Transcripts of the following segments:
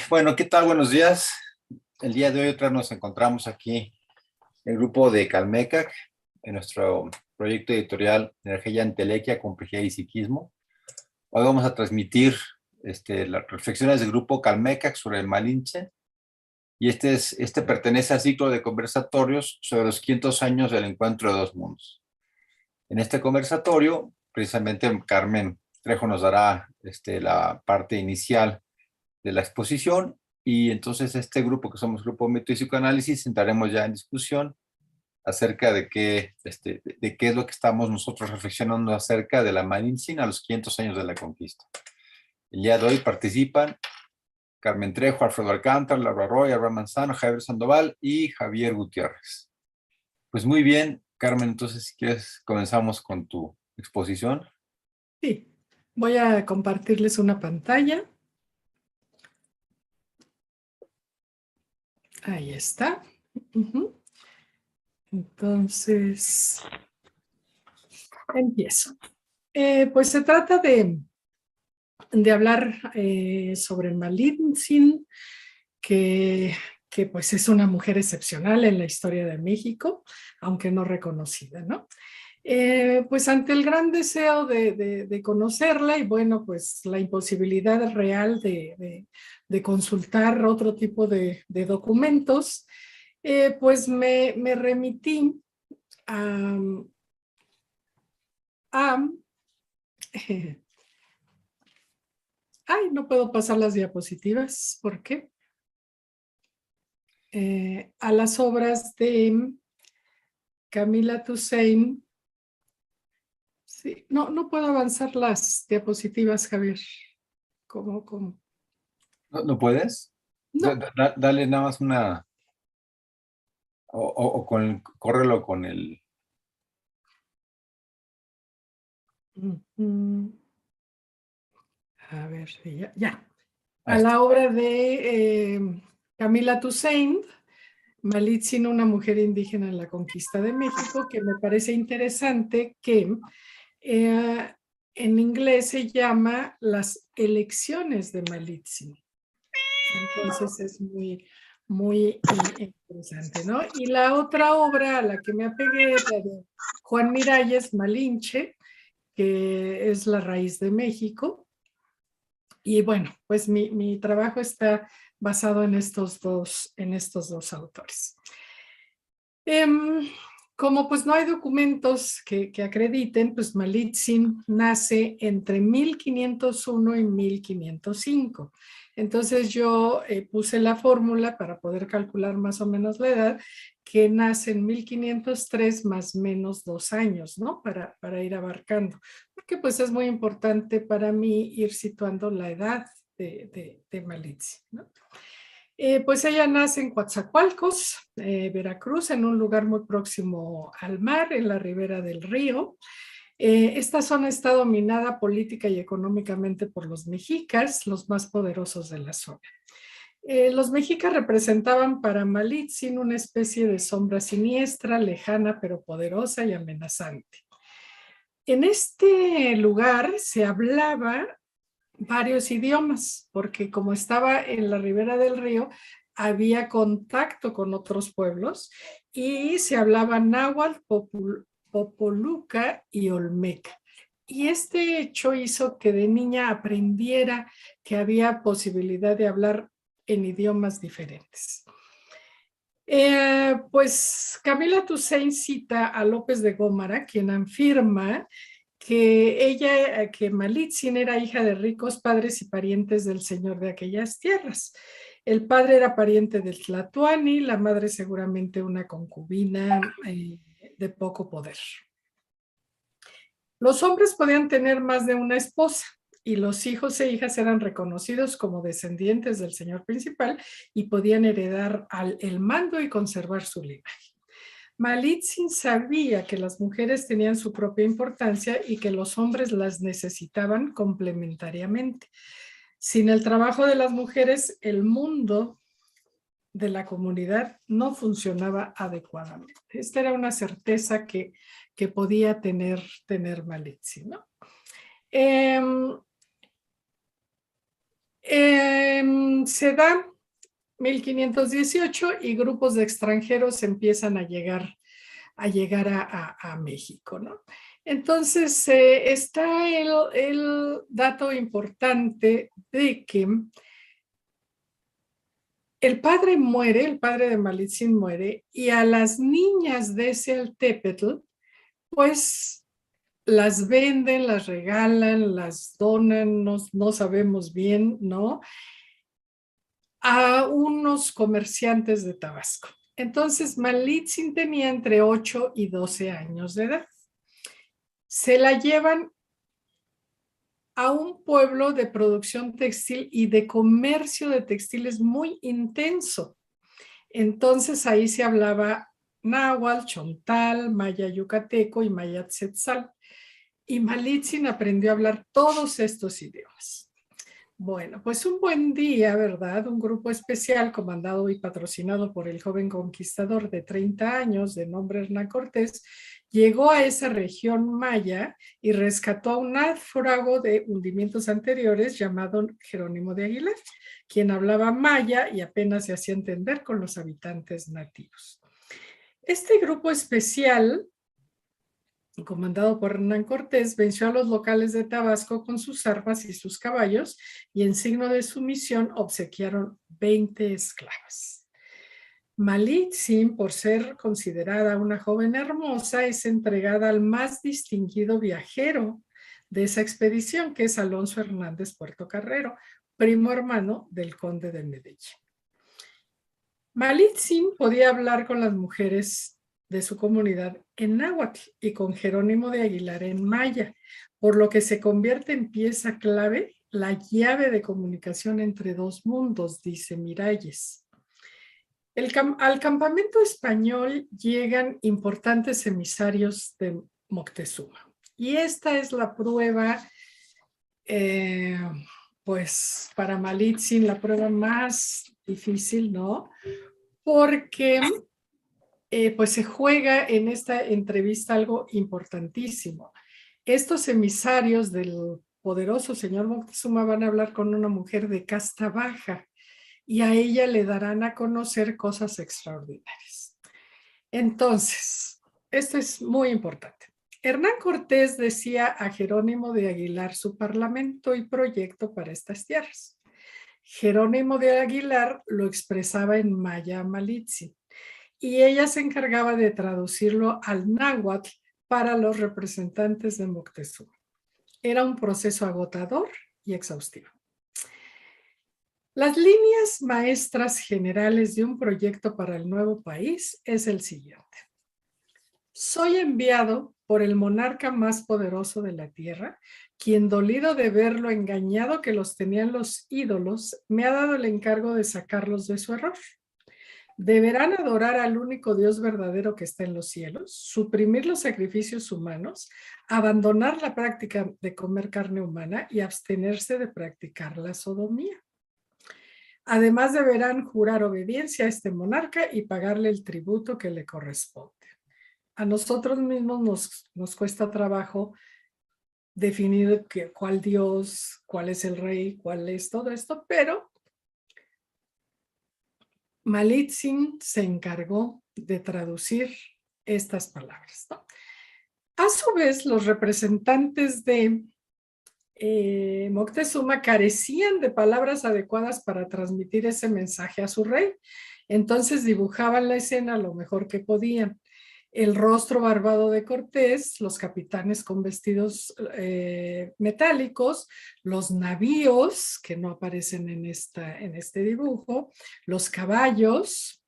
Bueno, ¿qué tal? Buenos días. El día de hoy otra vez nos encontramos aquí, el grupo de Calmecac, en nuestro proyecto editorial Energía Entelequia, Complejidad y Psiquismo. Hoy vamos a transmitir las reflexiones del grupo Calmecac sobre el Malinche, y este pertenece al ciclo de conversatorios sobre los 500 años del encuentro de dos mundos. En este conversatorio, precisamente Carmen Trejo nos dará la parte inicial de la exposición, y entonces este grupo, que somos Grupo Mito y Psicoanálisis, entraremos ya en discusión acerca de qué es lo que estamos nosotros reflexionando acerca de la Malintzin a los 500 años de la conquista. El día de hoy participan Carmen Trejo, Alfredo Alcántara, Laura Roy, Abraham Manzano, Javier Sandoval y Javier Gutiérrez. Pues muy bien, Carmen, entonces si quieres comenzamos con tu exposición. Sí, voy a compartirles una pantalla. Ahí está. Entonces, empiezo. Pues se trata de hablar sobre Malintzin, que pues es una mujer excepcional en la historia de México, aunque no reconocida, ¿no? Pues ante el gran deseo de conocerla y bueno, pues la imposibilidad real de consultar otro tipo de documentos, pues me remití a, a ay, no puedo pasar las diapositivas, ¿por qué? A las obras de Camila Toussaint. Sí, no puedo avanzar las diapositivas, Javier. ¿Cómo? ¿No puedes? No. Dale nada más una... córrelo con el... A ver, ya. A la obra de Camila Toussaint, Malintzin, una mujer indígena en la conquista de México, que me parece interesante que en inglés se llama Las elecciones de Malintzin. Entonces es muy interesante, ¿no? Y la otra obra a la que me apegué es la de Juan Miralles, Malinche, que es La raíz de México. Y bueno, pues mi trabajo está basado en estos dos autores. Como pues no hay documentos que acrediten, pues Malintzin nace entre 1501 y 1505. Entonces yo puse la fórmula para poder calcular más o menos la edad, que nace en 1503 más menos 2 años, ¿no? Para ir abarcando. Porque pues es muy importante para mí ir situando la edad de Malintzin, ¿no? Pues ella nace en Coatzacoalcos, Veracruz, en un lugar muy próximo al mar, en la ribera del río. Esta zona está dominada política y económicamente por los mexicas, los más poderosos de la zona. Los mexicas representaban para Malintzin una especie de sombra siniestra, lejana, pero poderosa y amenazante. En este lugar se hablaba varios idiomas, porque como estaba en la ribera del río, había contacto con otros pueblos y se hablaba náhuatl, popoluca y olmeca. Y este hecho hizo que de niña aprendiera que había posibilidad de hablar en idiomas diferentes. Pues Camila Toussaint cita a López de Gómara, quien afirma que Malintzin era hija de ricos padres y parientes del señor de aquellas tierras. El padre era pariente del Tlatoani, la madre seguramente una concubina de poco poder. Los hombres podían tener más de una esposa y los hijos e hijas eran reconocidos como descendientes del señor principal y podían heredar el mando y conservar su linaje. Malintzin sabía que las mujeres tenían su propia importancia y que los hombres las necesitaban complementariamente. Sin el trabajo de las mujeres, el mundo de la comunidad no funcionaba adecuadamente. Esta era una certeza que podía tener Malintzin, ¿no? Se da 1518 y grupos de extranjeros empiezan a llegar a México, ¿no? Entonces, está el dato importante de que el padre muere, el padre de Malitzin muere, y a las niñas de Celtépetl, pues las venden, las regalan, las donan, no sabemos bien, ¿no? A unos comerciantes de Tabasco. Entonces, Malitzin tenía entre 8 y 12 años de edad. Se la llevan a un pueblo de producción textil y de comercio de textiles muy intenso. Entonces, ahí se hablaba náhuatl, chontal, maya yucateco y maya tzetzal. Y Malitzin aprendió a hablar todos estos idiomas. Bueno, pues un buen día, ¿verdad? Un grupo especial comandado y patrocinado por el joven conquistador de 30 años de nombre Hernán Cortés llegó a esa región maya y rescató a un náufrago de hundimientos anteriores llamado Jerónimo de Aguilar, quien hablaba maya y apenas se hacía entender con los habitantes nativos. Este grupo especial, comandado por Hernán Cortés, venció a los locales de Tabasco con sus armas y sus caballos y en signo de sumisión obsequiaron 20 esclavas. Malitzin, por ser considerada una joven hermosa, es entregada al más distinguido viajero de esa expedición, que es Alonso Hernández Puertocarrero, primo hermano del conde de Medellín. Malitzin podía hablar con las mujeres de su comunidad en náhuatl y con Jerónimo de Aguilar en maya, por lo que se convierte en pieza clave, la llave de comunicación entre dos mundos, dice Miralles. Al campamento español llegan importantes emisarios de Moctezuma y esta es la prueba, pues para Malitzin la prueba más difícil, ¿no? Porque pues se juega en esta entrevista algo importantísimo. Estos emisarios del poderoso señor Moctezuma van a hablar con una mujer de casta baja y a ella le darán a conocer cosas extraordinarias. Entonces, esto es muy importante. Hernán Cortés decía a Jerónimo de Aguilar su parlamento y proyecto para estas tierras. Jerónimo de Aguilar lo expresaba en maya Malitzin y ella se encargaba de traducirlo al náhuatl para los representantes de Moctezuma. Era un proceso agotador y exhaustivo. Las líneas maestras generales de un proyecto para el nuevo país es el siguiente. Soy enviado por el monarca más poderoso de la tierra, quien dolido de ver lo engañado que los tenían los ídolos, me ha dado el encargo de sacarlos de su error. Deberán adorar al único Dios verdadero que está en los cielos, suprimir los sacrificios humanos, abandonar la práctica de comer carne humana y abstenerse de practicar la sodomía. Además, deberán jurar obediencia a este monarca y pagarle el tributo que le corresponde. A nosotros mismos nos cuesta trabajo definir cuál Dios, cuál es el rey, cuál es todo esto, pero Malitzin se encargó de traducir estas palabras, ¿no? A su vez, los representantes de Moctezuma carecían de palabras adecuadas para transmitir ese mensaje a su rey. Entonces dibujaban la escena lo mejor que podían. El rostro barbado de Cortés, los capitanes con vestidos metálicos, los navíos, que no aparecen en este dibujo, los caballos,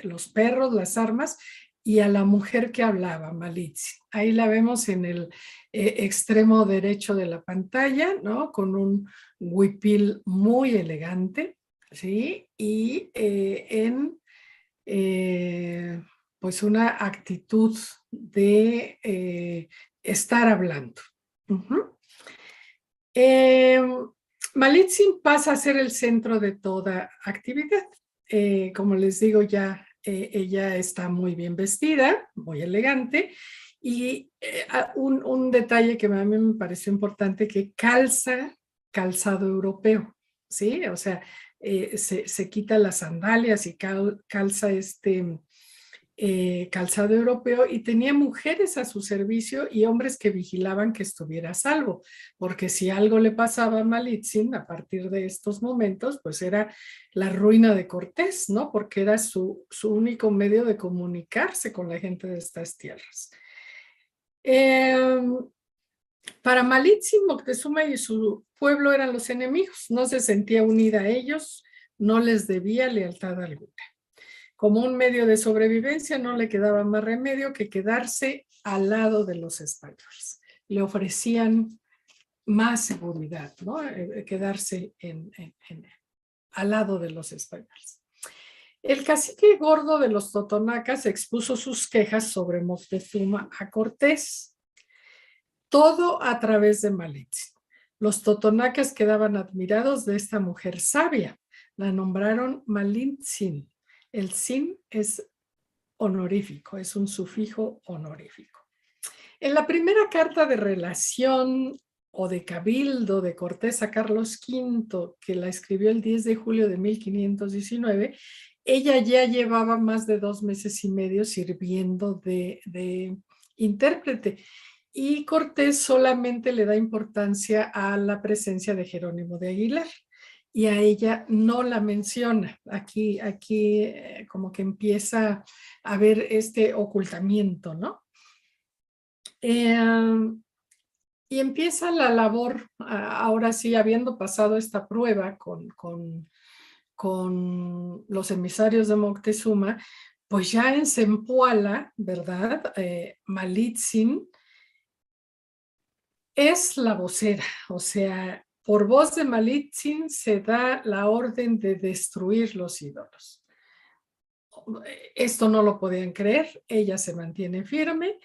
los perros, las armas, y a la mujer que hablaba, Malitzin. Ahí la vemos en el extremo derecho de la pantalla, ¿no? Con un huipil muy elegante, ¿sí? Y pues una actitud de estar hablando. Malitzin pasa a ser el centro de toda actividad. Como les digo, ya ella está muy bien vestida, muy elegante, y un detalle que a mí me pareció importante, que calza calzado europeo, ¿sí? O sea, se quita las sandalias y calza calzado europeo, y tenía mujeres a su servicio y hombres que vigilaban que estuviera a salvo, porque si algo le pasaba a Malitzin a partir de estos momentos, pues era la ruina de Cortés, ¿no? Porque era su único medio de comunicarse con la gente de estas tierras. Para Malitzin, Moctezuma y su pueblo eran los enemigos, no se sentía unida a ellos, no les debía lealtad alguna. Como un medio de sobrevivencia, no le quedaba más remedio que quedarse al lado de los españoles. Le ofrecían más seguridad, ¿no? Quedarse al lado de los españoles. El cacique gordo de los totonacas expuso sus quejas sobre Moctezuma a Cortés, todo a través de Malitzin. Los totonacas quedaban admirados de esta mujer sabia. La nombraron Malitzin. El sin es honorífico, es un sufijo honorífico. En la primera carta de relación o de cabildo de Cortés a Carlos V, que la escribió el 10 de julio de 1519, ella ya llevaba más de 2 meses y medio sirviendo de intérprete, y Cortés solamente le da importancia a la presencia de Jerónimo de Aguilar, y a ella no la menciona. Aquí como que empieza a haber este ocultamiento, ¿no? Y empieza la labor, ahora sí, habiendo pasado esta prueba con los emisarios de Moctezuma, pues ya en Zempoala, ¿verdad? Malitzin es la vocera, o sea, por voz de Malitzin se da la orden de destruir los ídolos. Esto no lo podían creer, ella se mantiene firme.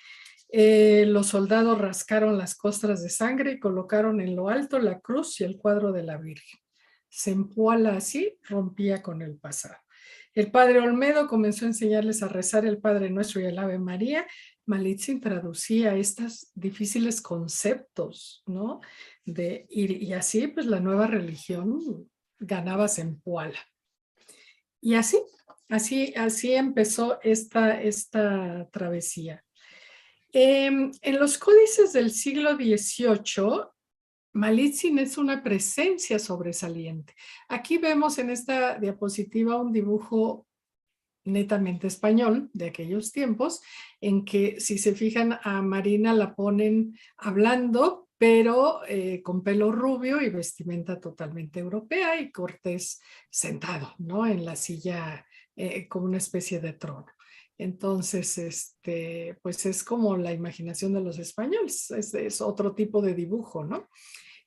Los soldados rascaron las costras de sangre y colocaron en lo alto la cruz y el cuadro de la Virgen. Zempoala así rompía con el pasado. El padre Olmedo comenzó a enseñarles a rezar el Padre Nuestro y el Ave María. Malitzin traducía estos difíciles conceptos, ¿no? Y así pues la nueva religión ganaba Zempoala. Y así empezó esta travesía. En los códices del siglo XVIII, Malitzin es una presencia sobresaliente. Aquí vemos en esta diapositiva un dibujo netamente español de aquellos tiempos, en que si se fijan a Marina la ponen hablando, pero con pelo rubio y vestimenta totalmente europea, y Cortés sentado, ¿no? En la silla como una especie de trono. Entonces, pues es como la imaginación de los españoles, es otro tipo de dibujo, ¿no?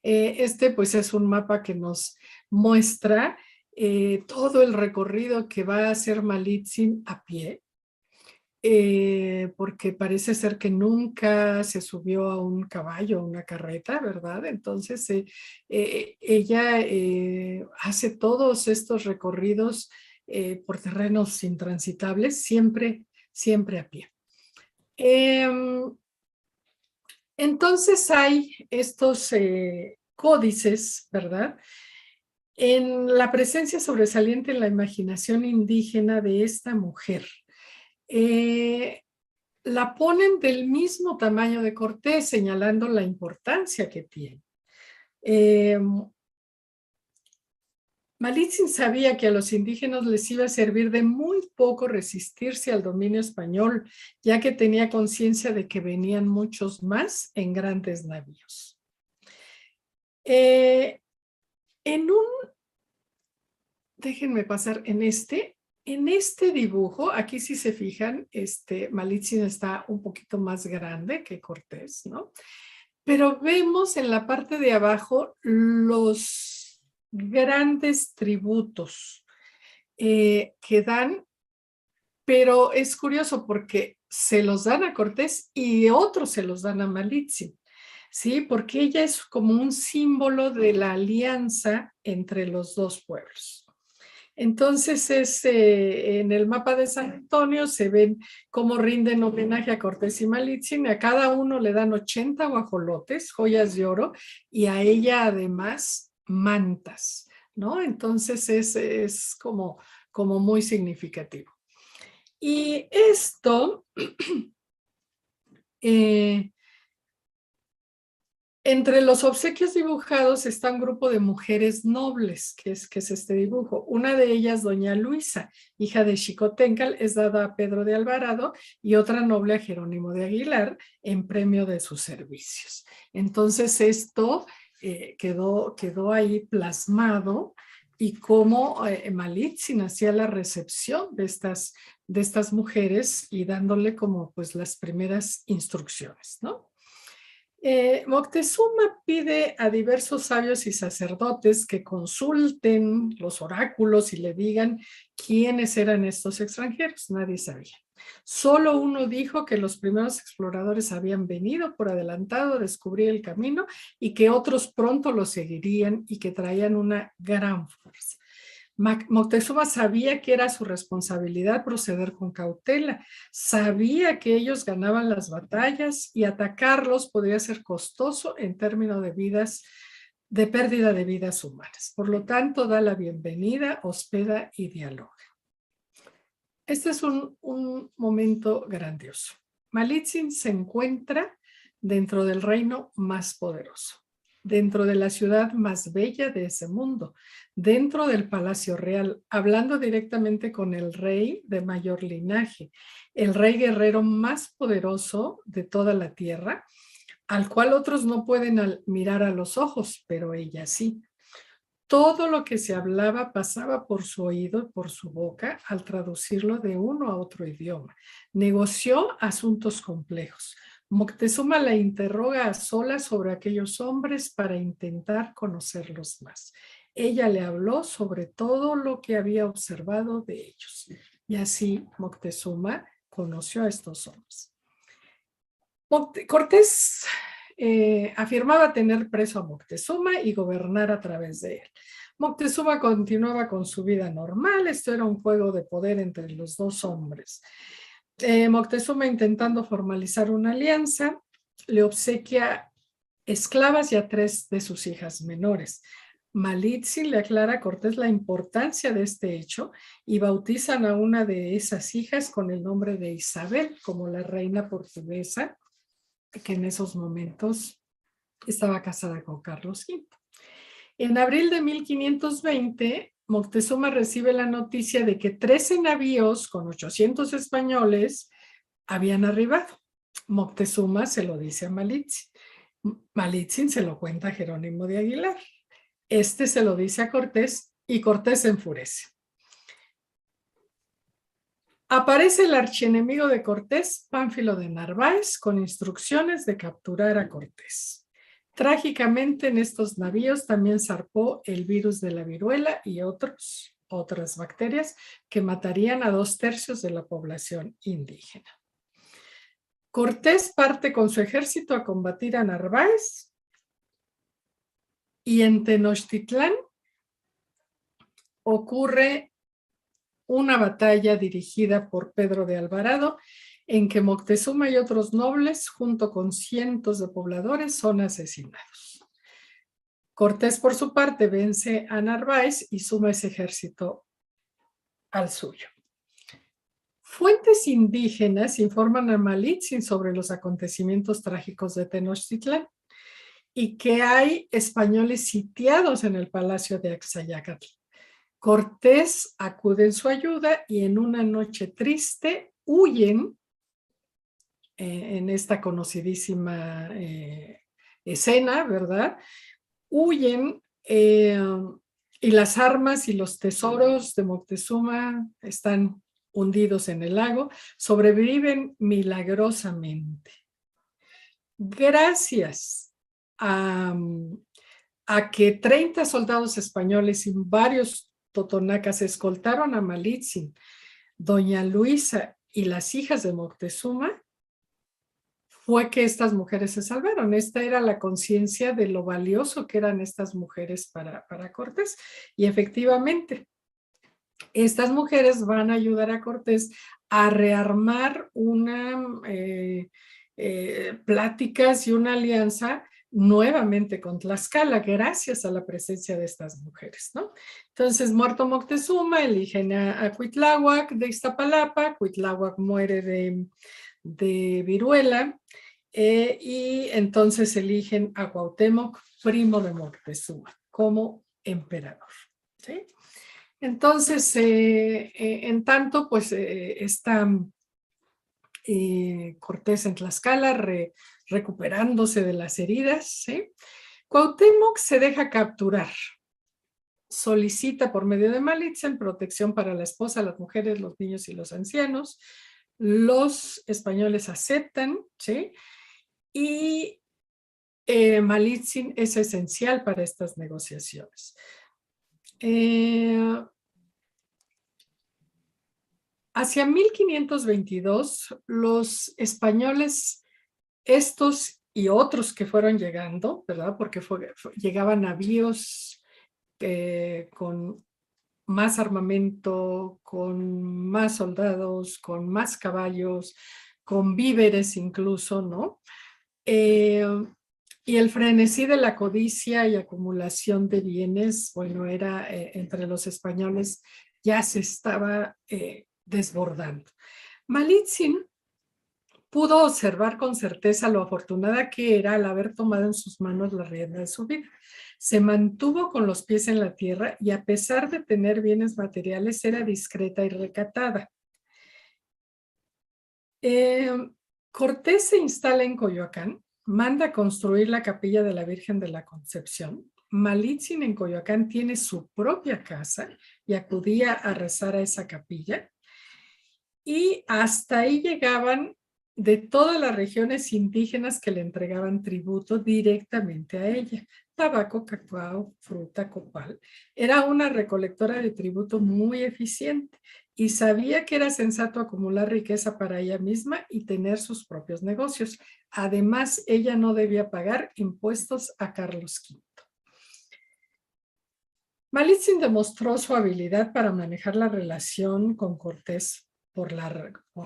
Pues es un mapa que nos muestra todo el recorrido que va a hacer Malitzin a pie, porque parece ser que nunca se subió a un caballo o una carreta, ¿verdad? Entonces ella hace todos estos recorridos por terrenos intransitables, siempre a pie. Entonces hay estos códices, ¿verdad? En la presencia sobresaliente en la imaginación indígena de esta mujer. La ponen del mismo tamaño de Cortés, señalando la importancia que tiene. Malitzin sabía que a los indígenas les iba a servir de muy poco resistirse al dominio español, ya que tenía conciencia de que venían muchos más en grandes navíos. Déjenme pasar en este dibujo, aquí si se fijan, Malitzin está un poquito más grande que Cortés, ¿no? Pero vemos en la parte de abajo los grandes tributos que dan, pero es curioso porque se los dan a Cortés y otros se los dan a Malitzin, ¿sí? Porque ella es como un símbolo de la alianza entre los dos pueblos. Entonces en el mapa de San Antonio se ven cómo rinden homenaje a Cortés y Malitzin. A cada uno le dan 80 guajolotes, joyas de oro, y a ella además mantas. ¿no? Entonces es como muy significativo. Y esto, entre los obsequios dibujados está un grupo de mujeres nobles, que es este dibujo. Una de ellas, doña Luisa, hija de Xicoténcatl, es dada a Pedro de Alvarado, y otra noble a Jerónimo de Aguilar en premio de sus servicios. Entonces esto quedó ahí plasmado, y cómo Malitzin hacía la recepción de estas mujeres y dándole como pues las primeras instrucciones, ¿no? Moctezuma pide a diversos sabios y sacerdotes que consulten los oráculos y le digan quiénes eran estos extranjeros. Nadie sabía. Solo uno dijo que los primeros exploradores habían venido por adelantado a descubrir el camino y que otros pronto lo seguirían y que traían una gran fuerza. Moctezuma sabía que era su responsabilidad proceder con cautela, sabía que ellos ganaban las batallas y atacarlos podría ser costoso en términos de pérdida de vidas humanas. Por lo tanto, da la bienvenida, hospeda y dialoga. Este es un momento grandioso. Malitzin se encuentra dentro del reino más poderoso, dentro de la ciudad más bella de ese mundo, dentro del Palacio Real, hablando directamente con el rey de mayor linaje, el rey guerrero más poderoso de toda la tierra, al cual otros no pueden mirar a los ojos, pero ella sí. Todo lo que se hablaba pasaba por su oído y por su boca al traducirlo de uno a otro idioma. Negoció asuntos complejos. Moctezuma la interroga a solas sobre aquellos hombres para intentar conocerlos más. Ella le habló sobre todo lo que había observado de ellos. Y así Moctezuma conoció a estos hombres. Cortés afirmaba tener preso a Moctezuma y gobernar a través de él. Moctezuma continuaba con su vida normal. Esto era un juego de poder entre los dos hombres. Moctezuma, intentando formalizar una alianza, le obsequia esclavas y a 3 de sus hijas menores. Malitzin le aclara a Cortés la importancia de este hecho y bautizan a una de esas hijas con el nombre de Isabel, como la reina portuguesa, que en esos momentos estaba casada con Carlos V. En abril de 1520, Moctezuma recibe la noticia de que 13 navíos con 800 españoles habían arribado. Moctezuma se lo dice a Malitzin. Malitzin se lo cuenta a Jerónimo de Aguilar. Este se lo dice a Cortés y Cortés se enfurece. Aparece el archienemigo de Cortés, Pánfilo de Narváez, con instrucciones de capturar a Cortés. Trágicamente, en estos navíos también zarpó el virus de la viruela y otras bacterias que matarían a 2/3 de la población indígena. Cortés parte con su ejército a combatir a Narváez, y en Tenochtitlán ocurre una batalla dirigida por Pedro de Alvarado, en que Moctezuma y otros nobles, junto con cientos de pobladores, son asesinados. Cortés, por su parte, vence a Narváez y suma ese ejército al suyo. Fuentes indígenas informan a Malitzin sobre los acontecimientos trágicos de Tenochtitlán y que hay españoles sitiados en el palacio de Axayácatl. Cortés acude en su ayuda y en una noche triste huyen en esta conocidísima escena, ¿verdad? Huyen y las armas y los tesoros de Moctezuma están hundidos en el lago, sobreviven milagrosamente. Gracias a que 30 soldados españoles y varios totonacas escoltaron a Malitzin, doña Luisa y las hijas de Moctezuma, fue que estas mujeres se salvaron. Esta era la conciencia de lo valioso que eran estas mujeres para Cortés. Y efectivamente, estas mujeres van a ayudar a Cortés a rearmar pláticas y una alianza nuevamente con Tlaxcala, gracias a la presencia de estas mujeres, ¿no? Entonces, muerto Moctezuma, eligen a Cuitláhuac de Iztapalapa, Cuitláhuac muere de viruela, y entonces eligen a Cuauhtémoc, primo de Moctezuma, como emperador, ¿sí? Entonces, en tanto, pues está Cortés en Tlaxcala recuperándose de las heridas, ¿sí? Cuauhtémoc se deja capturar, solicita por medio de Malitzin protección para la esposa, las mujeres, los niños y los ancianos. Los españoles aceptan, ¿sí? Y Malitzin es esencial para estas negociaciones. Hacia 1522, los españoles, estos y otros que fueron llegando, ¿verdad? Porque llegaban navíos con más armamento, con más soldados, con más caballos, con víveres incluso, ¿no? Y el frenesí de la codicia y acumulación de bienes, bueno, era entre los españoles, ya se estaba desbordando. Malitzin pudo observar con certeza lo afortunada que era al haber tomado en sus manos la rienda de su vida. Se mantuvo con los pies en la tierra y a pesar de tener bienes materiales era discreta y recatada. Cortés se instala en Coyoacán, manda construir la capilla de la Virgen de la Concepción. Malitzin en Coyoacán tiene su propia casa y acudía a rezar a esa capilla. Y hasta ahí llegaban de todas las regiones indígenas que le entregaban tributo directamente a ella. Tabaco, cacao, fruta, copal. Era una recolectora de tributo muy eficiente y sabía que era sensato acumular riqueza para ella misma y tener sus propios negocios. Además, ella no debía pagar impuestos a Carlos V. Malitzin demostró su habilidad para manejar la relación con Cortés por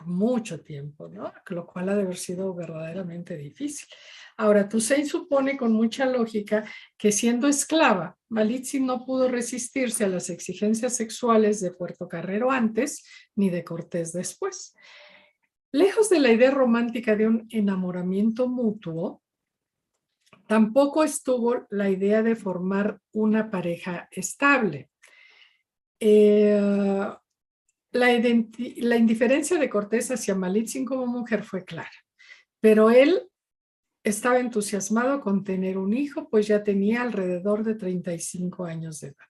mucho tiempo, ¿no? Lo cual ha de haber sido verdaderamente difícil. Ahora, Toussaint supone con mucha lógica que siendo esclava, Malitzin no pudo resistirse a las exigencias sexuales de Puertocarrero antes ni de Cortés después. Lejos de la idea romántica de un enamoramiento mutuo, tampoco estuvo la idea de formar una pareja estable. La indiferencia de Cortés hacia Malitzin como mujer fue clara, pero él estaba entusiasmado con tener un hijo, pues ya tenía alrededor de 35 años de edad.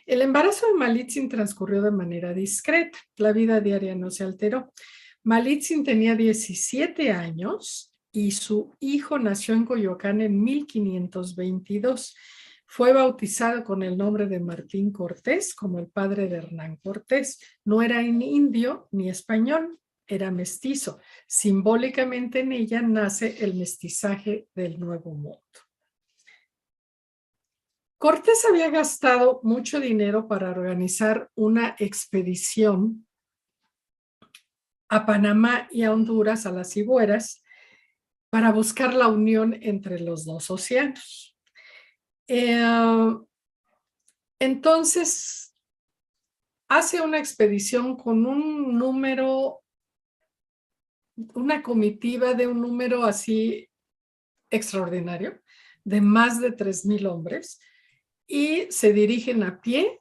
El embarazo de Malitzin transcurrió de manera discreta, la vida diaria no se alteró. Malitzin tenía 17 años y su hijo nació en Coyoacán en 1522. Fue bautizado con el nombre de Martín Cortés, como el padre de Hernán Cortés. No era ni indio ni español, era mestizo. Simbólicamente en ella nace el mestizaje del Nuevo Mundo. Cortés había gastado mucho dinero para organizar una expedición a Panamá y a Honduras, a las Cibueras, para buscar la unión entre los dos océanos. Entonces, hace una expedición con un número, una comitiva de un número así extraordinario, de más de 3,000 hombres, y se dirigen a pie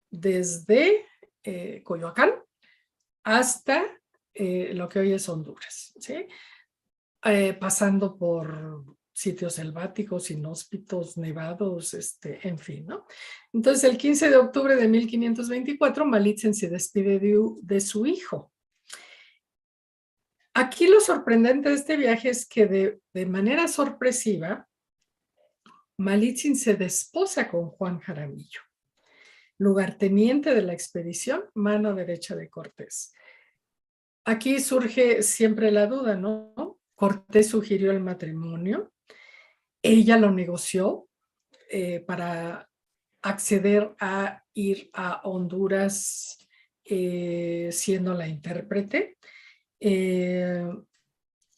desde Coyoacán hasta lo que hoy es Honduras, ¿sí? Pasando por sitios selváticos, inhóspitos, nevados, en fin, ¿no? Entonces, el 15 de octubre de 1524, Malitzin se despide de su hijo. Aquí lo sorprendente de este viaje es que de manera sorpresiva, Malitzin se desposa con Juan Jaramillo, lugarteniente de la expedición, mano derecha de Cortés. Aquí surge siempre la duda, ¿no? Cortés sugirió el matrimonio, ella lo negoció para acceder a ir a Honduras siendo la intérprete.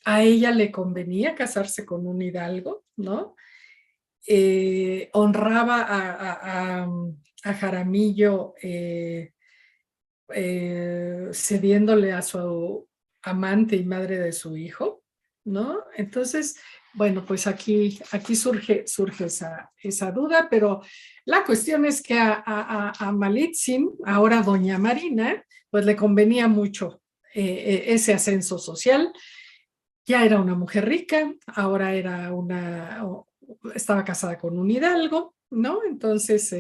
A ella le convenía casarse con un hidalgo, ¿no? honraba a Jaramillo cediéndole a su amante y madre de su hijo, ¿no? Entonces, bueno, pues aquí surge esa duda, pero la cuestión es que a Malitzin, ahora doña Marina, pues le convenía mucho ese ascenso social. Ya era una mujer rica, ahora estaba casada con un hidalgo, ¿no? Entonces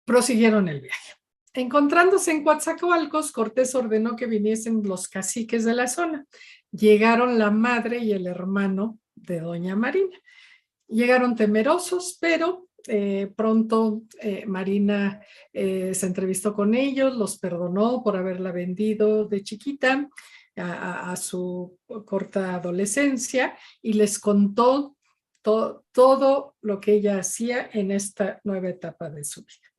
prosiguieron el viaje. Encontrándose en Coatzacoalcos, Cortés ordenó que viniesen los caciques de la zona. Llegaron la madre y el hermano de doña Marina. Llegaron temerosos, pero pronto Marina se entrevistó con ellos, los perdonó por haberla vendido de chiquita a su corta adolescencia y les contó todo lo que ella hacía en esta nueva etapa de su vida.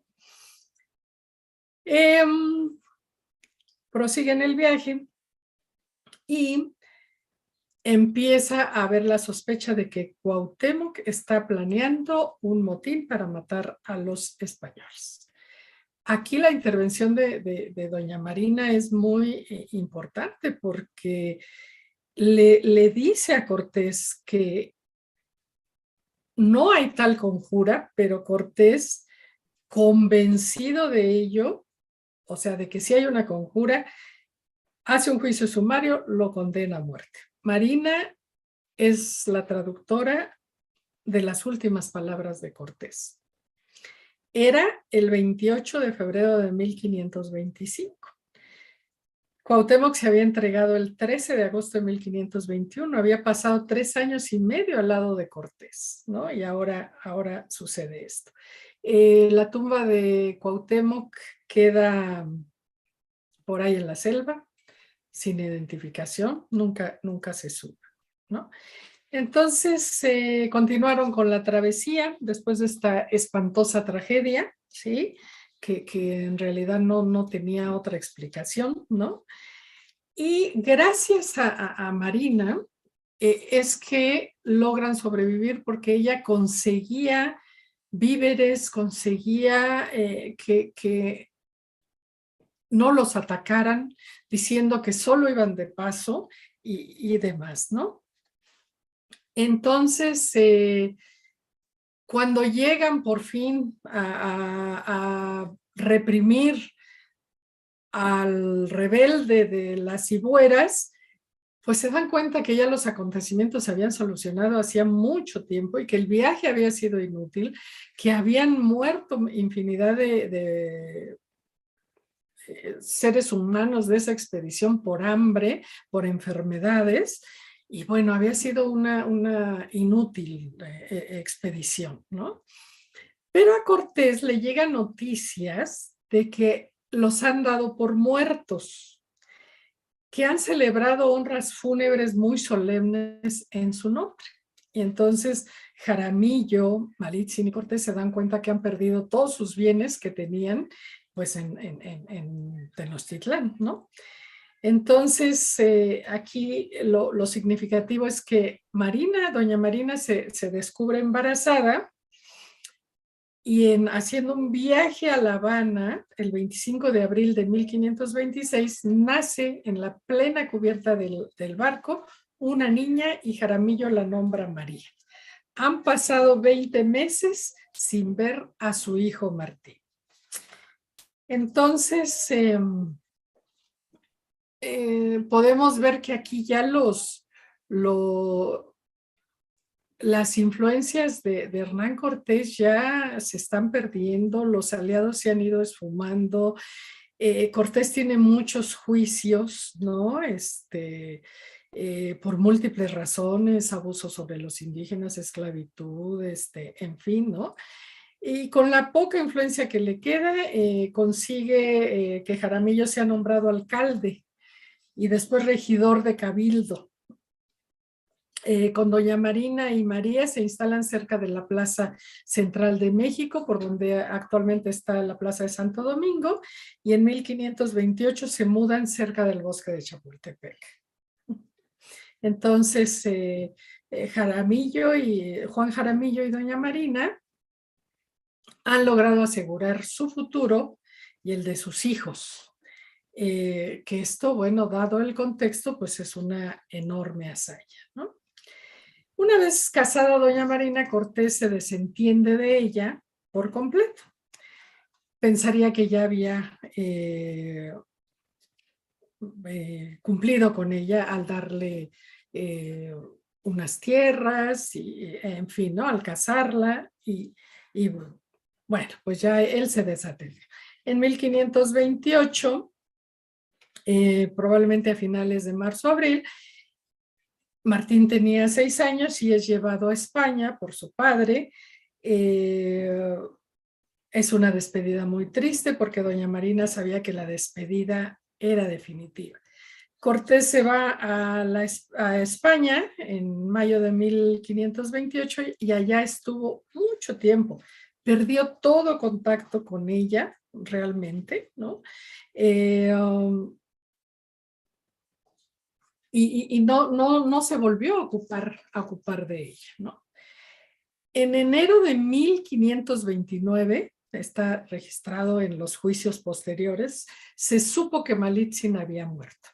Prosiguen el viaje y empieza a haber la sospecha de que Cuauhtémoc está planeando un motín para matar a los españoles. Aquí la intervención de doña Marina es muy importante porque le dice a Cortés que no hay tal conjura, pero Cortés, convencido de ello, o sea, de que sí hay una conjura, hace un juicio sumario, lo condena a muerte. Marina es la traductora de las últimas palabras de Cortés. Era el 28 de febrero de 1525. Cuauhtémoc se había entregado el 13 de agosto de 1521, había pasado 3 años y medio al lado de Cortés, ¿no? Y ahora sucede esto. La tumba de Cuauhtémoc queda por ahí en la selva, sin identificación, nunca se supo, ¿no? Entonces continuaron con la travesía después de esta espantosa tragedia, ¿sí? Que en realidad no tenía otra explicación, ¿no? Y gracias a Marina es que logran sobrevivir porque ella conseguía víveres, conseguía que no los atacaran, diciendo que solo iban de paso y demás, ¿no? Entonces, cuando llegan por fin a reprimir al rebelde de las Cibueras, pues se dan cuenta que ya los acontecimientos se habían solucionado hacía mucho tiempo y que el viaje había sido inútil, que habían muerto infinidad de seres humanos de esa expedición por hambre, por enfermedades, y bueno, había sido una inútil expedición, ¿no? Pero a Cortés le llegan noticias de que los han dado por muertos, que han celebrado honras fúnebres muy solemnes en su nombre. Y entonces Jaramillo, Malitzin y Cortés se dan cuenta que han perdido todos sus bienes que tenían pues en Tenochtitlán, ¿no? Entonces, aquí lo significativo es que doña Marina se descubre embarazada y haciendo un viaje a La Habana, el 25 de abril de 1526, nace en la plena cubierta del barco una niña y Jaramillo la nombra María. Han pasado 20 meses sin ver a su hijo Martín. Entonces, podemos ver que aquí ya las influencias de Hernán Cortés ya se están perdiendo, los aliados se han ido esfumando, Cortés tiene muchos juicios, ¿no? Por múltiples razones, abuso sobre los indígenas, esclavitud, en fin, ¿no? Y con la poca influencia que le queda, consigue que Jaramillo sea nombrado alcalde y después regidor de Cabildo. Con doña Marina y María se instalan cerca de la Plaza Central de México, por donde actualmente está la Plaza de Santo Domingo, y en 1528 se mudan cerca del bosque de Chapultepec. Entonces, Juan Jaramillo y doña Marina han logrado asegurar su futuro y el de sus hijos. Que esto, bueno, dado el contexto, pues es una enorme hazaña, ¿no? Una vez casada doña Marina, Cortés se desentiende de ella por completo. Pensaría que ya había cumplido con ella al darle unas tierras, y, en fin, ¿no? Al casarla y bueno, pues ya él se desatendió. En 1528, probablemente a finales de marzo-abril, Martín tenía 6 años y es llevado a España por su padre. Es una despedida muy triste porque doña Marina sabía que la despedida era definitiva. Cortés se va a España en mayo de 1528 y allá estuvo mucho tiempo. Perdió todo contacto con ella realmente, ¿no? Y no se volvió a ocupar de ella, ¿no? En enero de 1529, está registrado en los juicios posteriores, se supo que Malitzin había muerto.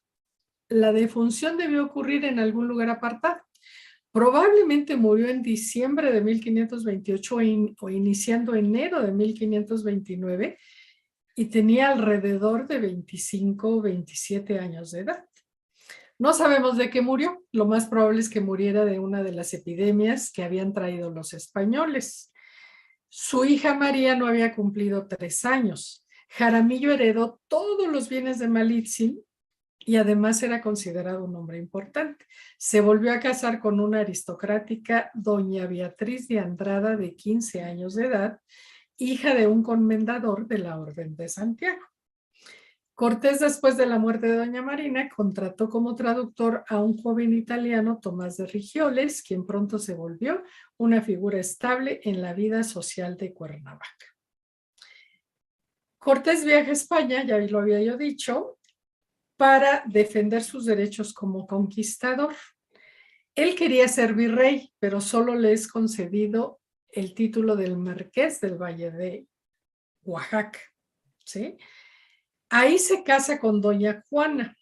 La defunción debió ocurrir en algún lugar apartado. Probablemente murió en diciembre de 1528 o iniciando enero de 1529 y tenía alrededor de 25 o 27 años de edad. No sabemos de qué murió. Lo más probable es que muriera de una de las epidemias que habían traído los españoles. Su hija María no había cumplido 3 años. Jaramillo heredó todos los bienes de Malitzin y además era considerado un hombre importante. Se volvió a casar con una aristocrática doña Beatriz de Andrada, de 15 años de edad, hija de un comendador de la Orden de Santiago. Cortés, después de la muerte de doña Marina, contrató como traductor a un joven italiano, Tomás de Rigioles, quien pronto se volvió una figura estable en la vida social de Cuernavaca. Cortés viaja a España, ya lo había yo dicho, para defender sus derechos como conquistador. Él quería ser virrey, pero solo le es concedido el título del marqués del Valle de Oaxaca, ¿sí? Ahí se casa con doña Juana.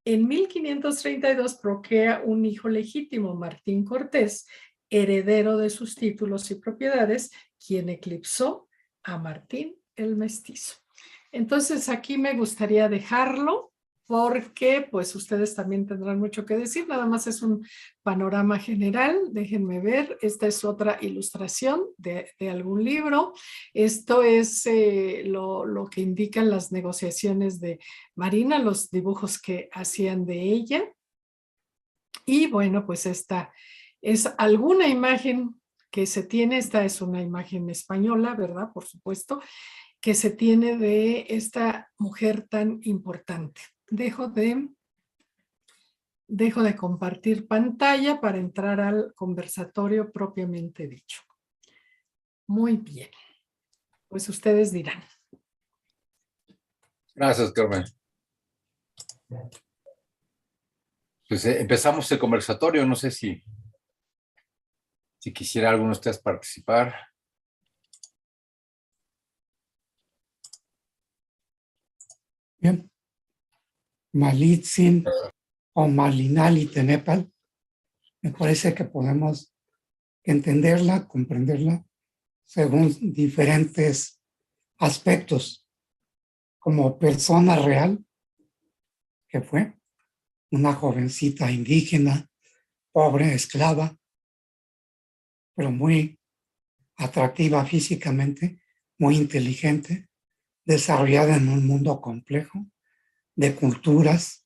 En 1532 procrea un hijo legítimo, Martín Cortés, heredero de sus títulos y propiedades, quien eclipsó a Martín el Mestizo. Entonces aquí me gustaría dejarlo porque pues ustedes también tendrán mucho que decir, nada más es un panorama general. Déjenme ver, esta es otra ilustración de algún libro. Esto es lo que indican las negociaciones de Marina, los dibujos que hacían de ella. Y bueno, pues esta es alguna imagen que se tiene, esta es una imagen española, ¿verdad? Por supuesto, que se tiene de esta mujer tan importante. Dejo de compartir pantalla para entrar al conversatorio propiamente dicho. Muy bien. Pues ustedes dirán. Gracias, Carmen. Pues empezamos el conversatorio. No sé si quisiera alguno de ustedes participar. Bien. Malitzin o Malinali Tenepal, me parece que podemos entenderla, comprenderla según diferentes aspectos, como persona real, que fue una jovencita indígena, pobre, esclava, pero muy atractiva físicamente, muy inteligente, desarrollada en un mundo complejo de culturas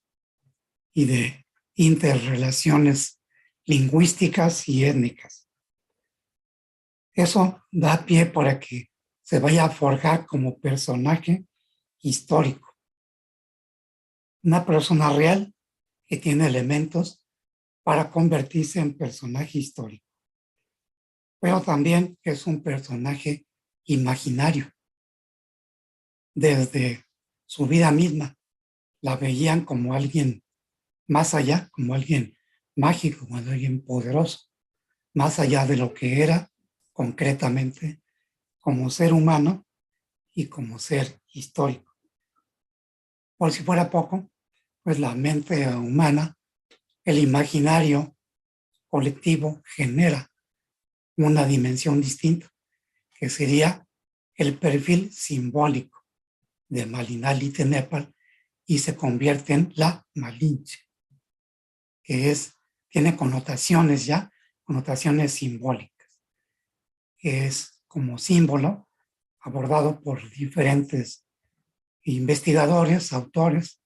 y de interrelaciones lingüísticas y étnicas. Eso da pie para que se vaya a forjar como personaje histórico. Una persona real que tiene elementos para convertirse en personaje histórico. Pero también es un personaje imaginario. Desde su vida misma la veían como alguien más allá, como alguien mágico, cuando alguien poderoso, más allá de lo que era concretamente como ser humano y como ser histórico. Por si fuera poco, pues la mente humana, el imaginario colectivo genera una dimensión distinta, que sería el perfil simbólico de Malinali Tenepal y se convierte en la Malinche, que tiene connotaciones ya, connotaciones simbólicas, que es como símbolo abordado por diferentes investigadores, autores,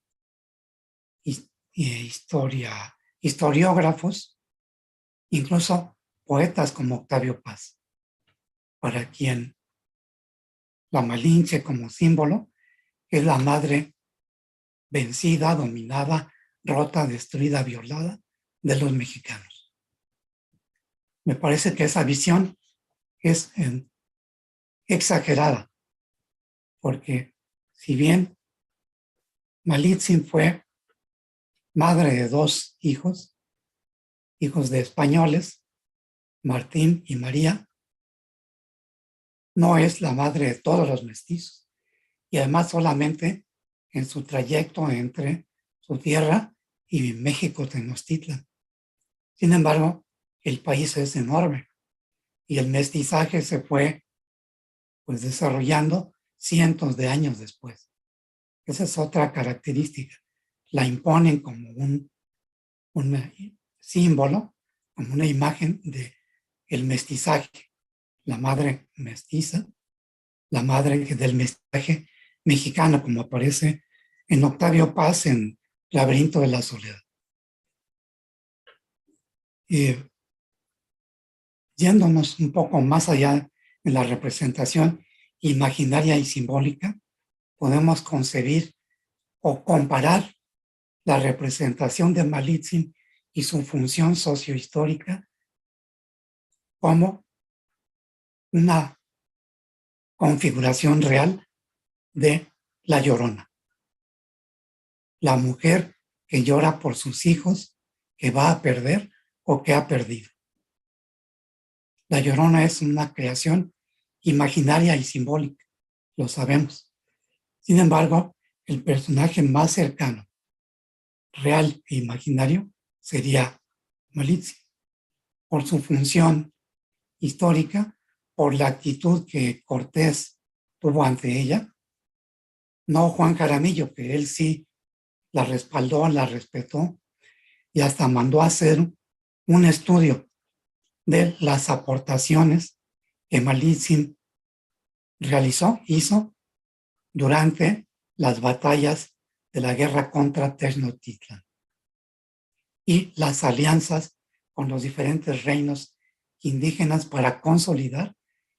historiógrafos, incluso poetas como Octavio Paz, para quien la Malinche como símbolo es la madre vencida, dominada, rota, destruida, violada de los mexicanos. Me parece que esa visión es exagerada, porque si bien Malitzin fue madre de 2 hijos de españoles, Martín y María, no es la madre de todos los mestizos. Y además solamente en su trayecto entre su tierra y México Tenochtitlan. Sin embargo, el país es enorme y el mestizaje se fue pues desarrollando cientos de años después. Esa es otra característica. La imponen como un símbolo, como una imagen de el mestizaje, la madre mestiza, la madre del mestizaje mexicano, como aparece en Octavio Paz en Laberinto de la Soledad. Yéndonos un poco más allá en la representación imaginaria y simbólica, podemos concebir o comparar la representación de Malitzin y su función sociohistórica como una configuración real de la Llorona. La mujer que llora por sus hijos que va a perder o que ha perdido. La Llorona es una creación imaginaria y simbólica, lo sabemos. Sin embargo, el personaje más cercano, real e imaginario, sería Malitzin, por su función histórica, por la actitud que Cortés tuvo ante ella, no Juan Jaramillo, que él sí la respaldó, la respetó y hasta mandó a hacer un estudio de las aportaciones que Malitzin hizo durante las batallas de la guerra contra Tenochtitlan y las alianzas con los diferentes reinos indígenas para consolidar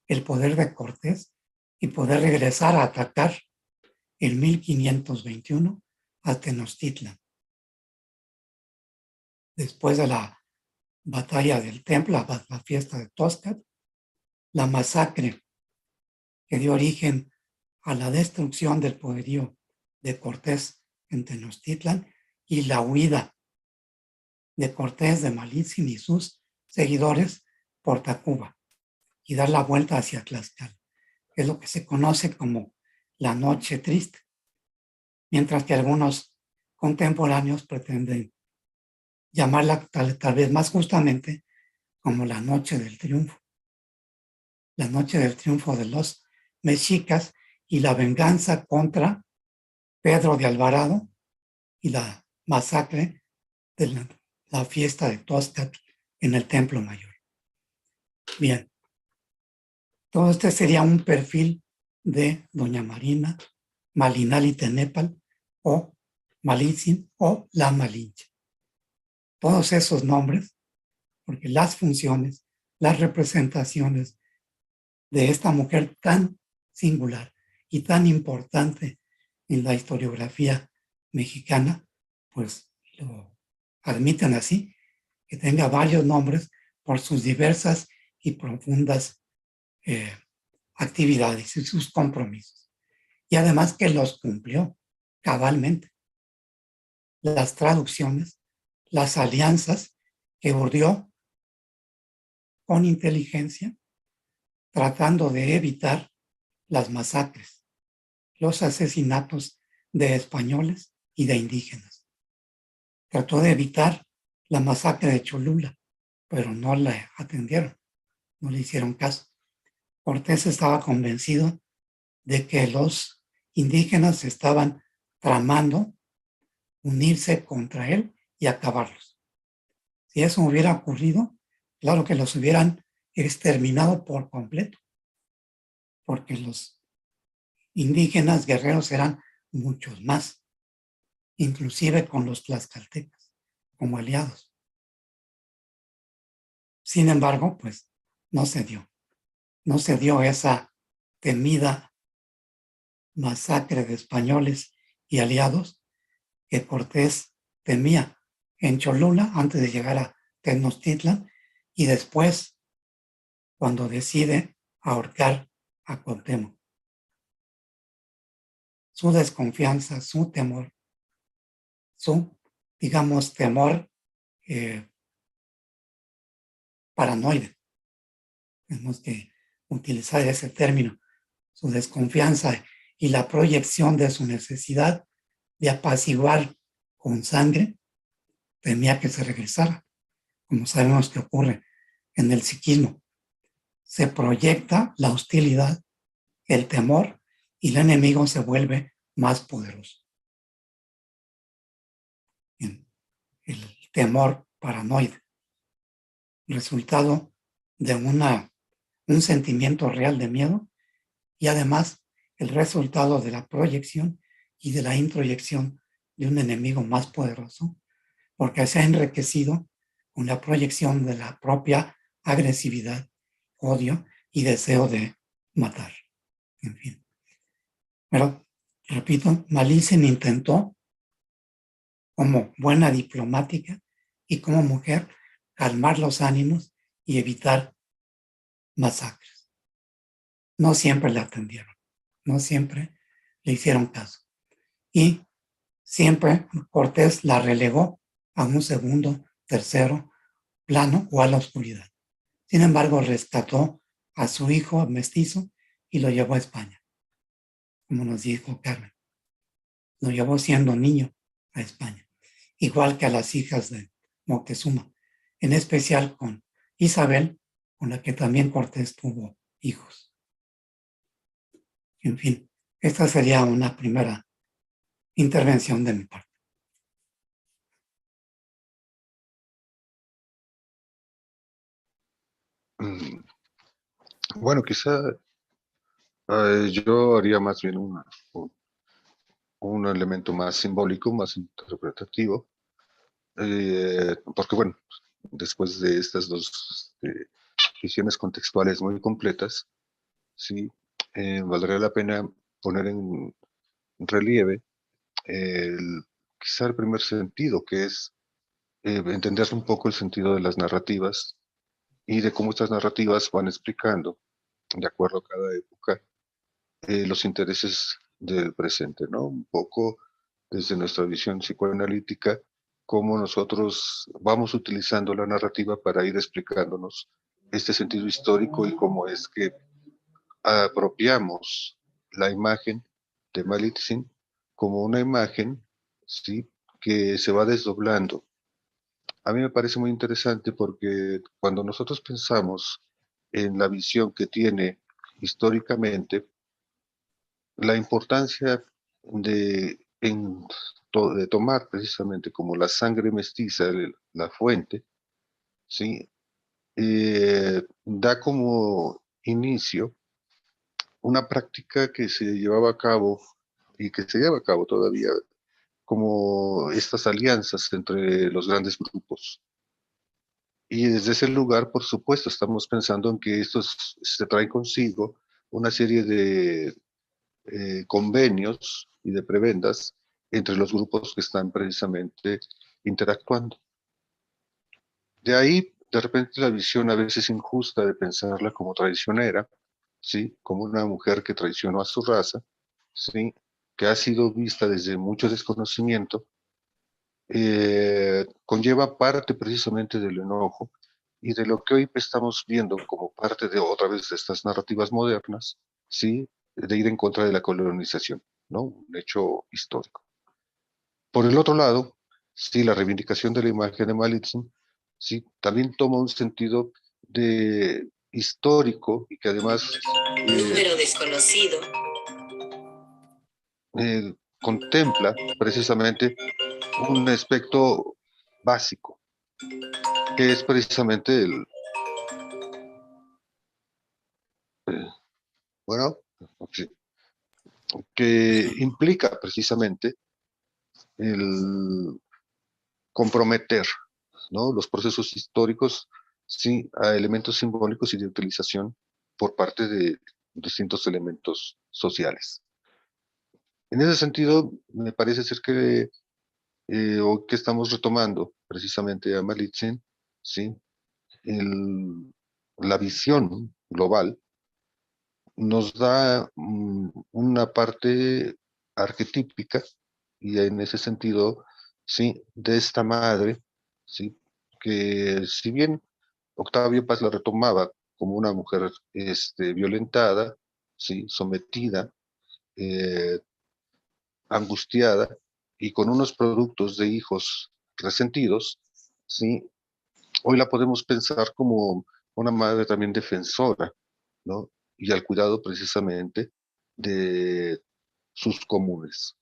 el poder de Cortés y poder regresar a atacar en 1521 a Tenochtitlan. Después de la batalla del templo, la fiesta de Toscat, la masacre que dio origen a la destrucción del poderío de Cortés en Tenochtitlan y la huida de Cortés, de Malitzin y sus seguidores por Tacuba y dar la vuelta hacia Tlaxcala, que es lo que se conoce como la Noche Triste, mientras que algunos contemporáneos pretenden llamarla tal vez más justamente como la Noche del Triunfo. La Noche del Triunfo de los mexicas y la venganza contra Pedro de Alvarado y la masacre de la fiesta de Toscat en el Templo Mayor. Bien, todo este sería un perfil de doña Marina Malinali Tenepal o Malitzin o la Malinche. Todos esos nombres, porque las funciones, las representaciones de esta mujer tan singular y tan importante en la historiografía mexicana, pues lo admiten así, que tenga varios nombres por sus diversas y profundas actividades y sus compromisos. Y además que los cumplió cabalmente. Las traducciones, las alianzas que urdió con inteligencia, tratando de evitar las masacres, los asesinatos de españoles y de indígenas. Trató de evitar la masacre de Cholula, pero no la atendieron, no le hicieron caso. Cortés estaba convencido de que los indígenas estaban tramando unirse contra él y acabarlos. Si eso hubiera ocurrido, claro que los hubieran exterminado por completo, porque los indígenas guerreros eran muchos más, inclusive con los tlaxcaltecas como aliados. Sin embargo, pues no se dio esa temida masacre de españoles y aliados que Cortés temía en Cholula antes de llegar a Tenochtitlan y después cuando decide ahorcar a Cuauhtémoc. Su desconfianza, su temor, su, digamos, temor paranoide. Tenemos que utilizar ese término, su desconfianza y la proyección de su necesidad de apaciguar con sangre, temía que se regresara, como sabemos que ocurre en el psiquismo. Se proyecta la hostilidad, el temor, y el enemigo se vuelve más poderoso. El temor paranoide, resultado de un sentimiento real de miedo y además el resultado de la proyección y de la introyección de un enemigo más poderoso, porque se ha enriquecido con la proyección de la propia agresividad, odio y deseo de matar. En fin. Pero, repito, Malintzin intentó, como buena diplomática y como mujer, calmar los ánimos y evitar masacres. No siempre le atendieron, no siempre le hicieron caso. Y siempre Cortés la relegó a un segundo, tercero plano o a la oscuridad. Sin embargo, rescató a su hijo mestizo y lo llevó a España, como nos dijo Carmen. Lo llevó siendo niño a España, igual que a las hijas de Moctezuma, en especial con Isabel, con la que también Cortés tuvo hijos. En fin, esta sería una primera intervención de mi parte. Bueno, quizá yo haría más bien un elemento más simbólico, más interpretativo, porque bueno, después de estas dos visiones contextuales muy completas, sí, valdría la pena poner en relieve quizá el primer sentido, que es entender un poco el sentido de las narrativas y de cómo estas narrativas van explicando, de acuerdo a cada época, los intereses del presente, ¿no? Un poco desde nuestra visión psicoanalítica, cómo nosotros vamos utilizando la narrativa para ir explicándonos este sentido histórico y cómo es que apropiamos la imagen de Malintzin como una imagen, ¿sí?, que se va desdoblando. A mí me parece muy interesante porque cuando nosotros pensamos en la visión que tiene históricamente, la importancia de tomar precisamente como la sangre mestiza, la fuente, ¿sí? Da como inicio una práctica que se llevaba a cabo y que se lleva a cabo todavía, como estas alianzas entre los grandes grupos. Y desde ese lugar, por supuesto, estamos pensando en que estos se traen consigo una serie de convenios y de prebendas entre los grupos que están precisamente interactuando. De ahí, de repente, la visión a veces injusta de pensarla como traicionera, ¿sí?, como una mujer que traicionó a su raza, ¿sí?, que ha sido vista desde mucho desconocimiento, conlleva parte precisamente del enojo y de lo que hoy estamos viendo como parte de otra vez de estas narrativas modernas, ¿sí? De ir en contra de la colonización, ¿no? Un hecho histórico. Por el otro lado, sí, la reivindicación de la imagen de Malitzin, sí, también toma un sentido de histórico y que además Número desconocido. contempla precisamente un aspecto básico, que es precisamente el, bueno, sí, que implica precisamente el comprometer, ¿no? Los procesos históricos, sí, a elementos simbólicos y de utilización por parte de distintos elementos sociales. En ese sentido, me parece ser que hoy que estamos retomando precisamente a Malitzin, ¿sí? La visión global nos da una parte arquetípica y en ese sentido, sí, de esta madre, sí, que si bien Octavio Paz la retomaba como una mujer violentada, sí, sometida, eh, angustiada y con unos productos de hijos resentidos, sí, hoy la podemos pensar como una madre también defensora, ¿no? Y al cuidado precisamente de sus comunes.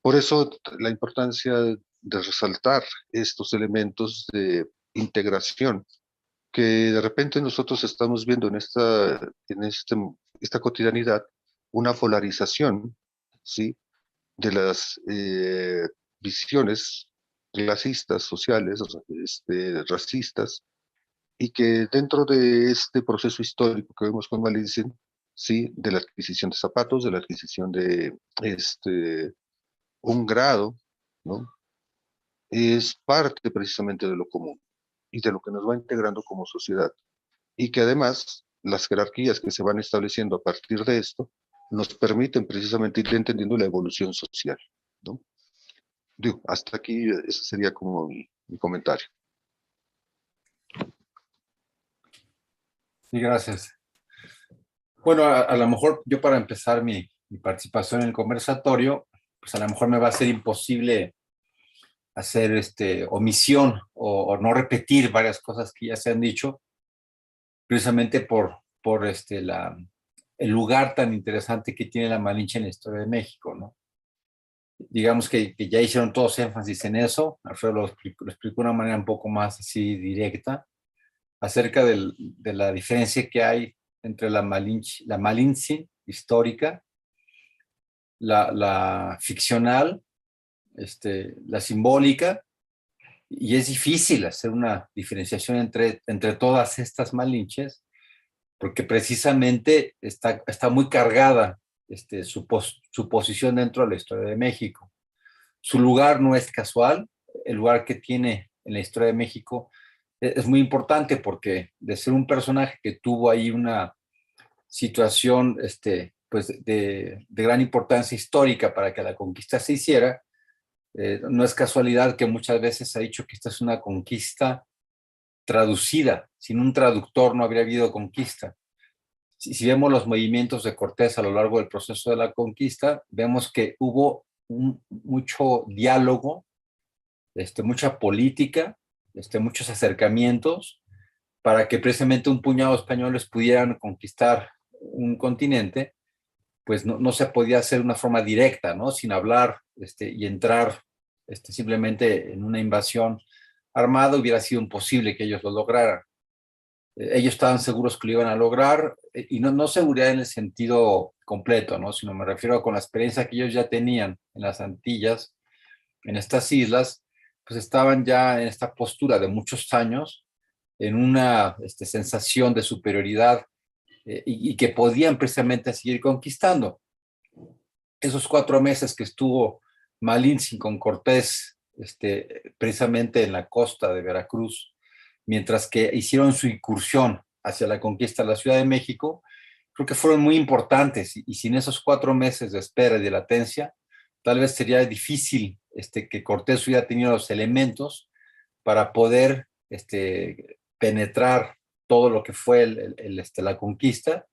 Por eso la importancia de resaltar estos elementos de integración que de repente nosotros estamos viendo esta cotidianidad, una polarización, ¿sí? De las visiones clasistas, sociales, racistas, y que dentro de este proceso histórico que vemos con Malitzin, sí, de la adquisición de zapatos, de la adquisición de un grado, ¿no? Es parte precisamente de lo común y de lo que nos va integrando como sociedad. Y que además las jerarquías que se van estableciendo a partir de esto nos permiten precisamente ir entendiendo la evolución social, ¿no? Digo, hasta aquí ese sería como mi comentario. Sí, gracias. Bueno, a lo mejor yo para empezar mi participación en el conversatorio, pues a lo mejor me va a ser imposible hacer omisión o no repetir varias cosas que ya se han dicho, precisamente por el lugar tan interesante que tiene la Malinche en la historia de México, ¿no? Digamos que ya hicieron todos énfasis en eso. Alfredo lo explicó de una manera un poco más así directa, acerca de la diferencia que hay entre la Malinche histórica, la ficcional, la simbólica, y es difícil hacer una diferenciación entre todas estas Malinches, porque precisamente está muy cargada su posición dentro de la historia de México. Su lugar no es casual, el lugar que tiene en la historia de México es muy importante porque de ser un personaje que tuvo ahí una situación pues de gran importancia histórica para que la conquista se hiciera, no es casualidad que muchas veces se ha dicho que esta es una conquista traducida. Sin un traductor no habría habido conquista. Si vemos los movimientos de Cortés a lo largo del proceso de la conquista, vemos que hubo mucho diálogo, mucha política, muchos acercamientos para que precisamente un puñado de españoles pudieran conquistar un continente. Pues no se podía hacer de una forma directa, ¿no? Sin hablar y entrar simplemente en una invasión armada, hubiera sido imposible que ellos lo lograran. Ellos estaban seguros que lo iban a lograr, y no seguridad en el sentido completo, ¿no? Sino me refiero con la experiencia que ellos ya tenían en las Antillas, en estas islas, pues estaban ya en esta postura de muchos años, en una sensación de superioridad, y que podían precisamente seguir conquistando. Esos 4 meses que estuvo Malintzin con Cortés, precisamente en la costa de Veracruz, mientras que hicieron su incursión hacia la conquista de la Ciudad de México, creo que fueron muy importantes, y sin esos 4 meses de espera y de latencia, tal vez sería difícil que Cortés hubiera tenido los elementos para poder penetrar todo lo que fue la conquista,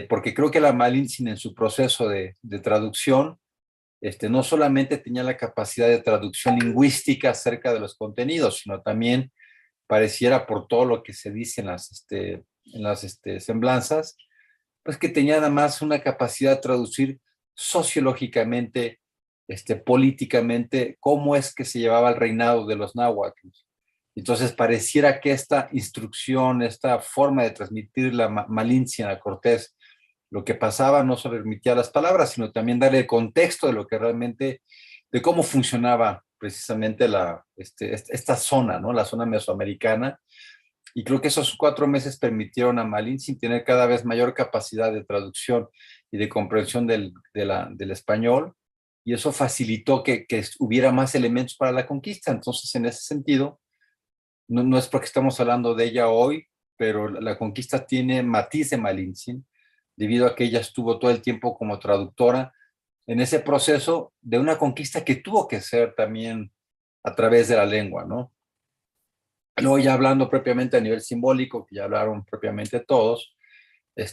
porque creo que la Malintzin en su proceso de traducción, no solamente tenía la capacidad de traducción lingüística acerca de los contenidos, sino también pareciera por todo lo que se dice en las semblanzas, pues que tenía además una capacidad de traducir sociológicamente, políticamente, cómo es que se llevaba el reinado de los náhuatl. Entonces pareciera que esta instrucción, esta forma de transmitir la Malintzin a Cortés, lo que pasaba no solo permitía las palabras, sino también darle el contexto de lo que realmente, de cómo funcionaba precisamente esta zona, ¿no? La zona mesoamericana. Y creo que esos 4 meses permitieron a Malintzin tener cada vez mayor capacidad de traducción y de comprensión del español, y eso facilitó que hubiera más elementos para la conquista. Entonces, en ese sentido, no es porque estamos hablando de ella hoy, pero la conquista tiene matiz de Malintzin, debido a que ella estuvo todo el tiempo como traductora en ese proceso de una conquista que tuvo que ser también a través de la lengua, ¿no? Luego ya hablando propiamente a nivel simbólico, que ya hablaron propiamente todos,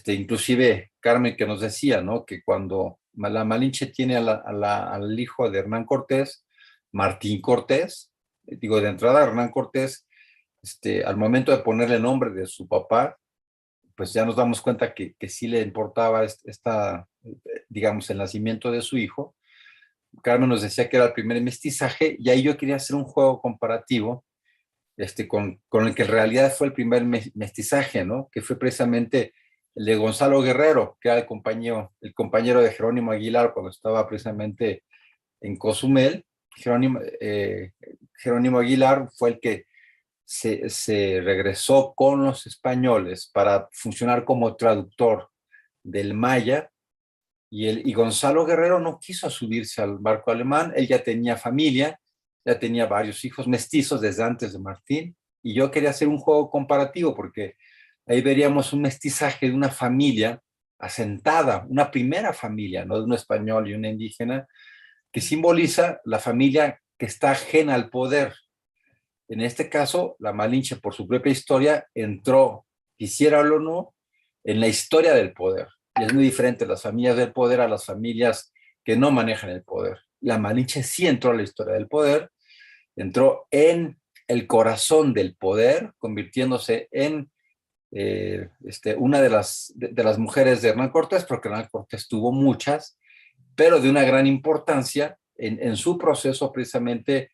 inclusive Carmen que nos decía, ¿no? Que cuando la Malinche tiene al hijo de Hernán Cortés, Martín Cortés, digo, de entrada Hernán Cortés, al momento de ponerle el nombre de su papá, pues ya nos damos cuenta que sí le importaba digamos, el nacimiento de su hijo. Carmen nos decía que era el primer mestizaje, y ahí yo quería hacer un juego comparativo con el que en realidad fue el primer mestizaje, ¿no? Que fue precisamente el de Gonzalo Guerrero, que era el compañero de Jerónimo Aguilar cuando estaba precisamente en Cozumel. Jerónimo Aguilar fue el que se regresó con los españoles para funcionar como traductor del maya, y Gonzalo Guerrero no quiso subirse al barco alemán. Él ya tenía familia, ya tenía varios hijos mestizos desde antes de Martín, y yo quería hacer un juego comparativo porque ahí veríamos un mestizaje de una familia asentada, una primera familia, no de un español y una indígena, que simboliza la familia que está ajena al poder. En este caso, la Malinche, por su propia historia, entró, quisiéralo o no, en la historia del poder. Y es muy diferente las familias del poder a las familias que no manejan el poder. La Malinche sí entró a la historia del poder, entró en el corazón del poder, convirtiéndose en una de las mujeres de Hernán Cortés, porque Hernán Cortés tuvo muchas, pero de una gran importancia en su proceso precisamente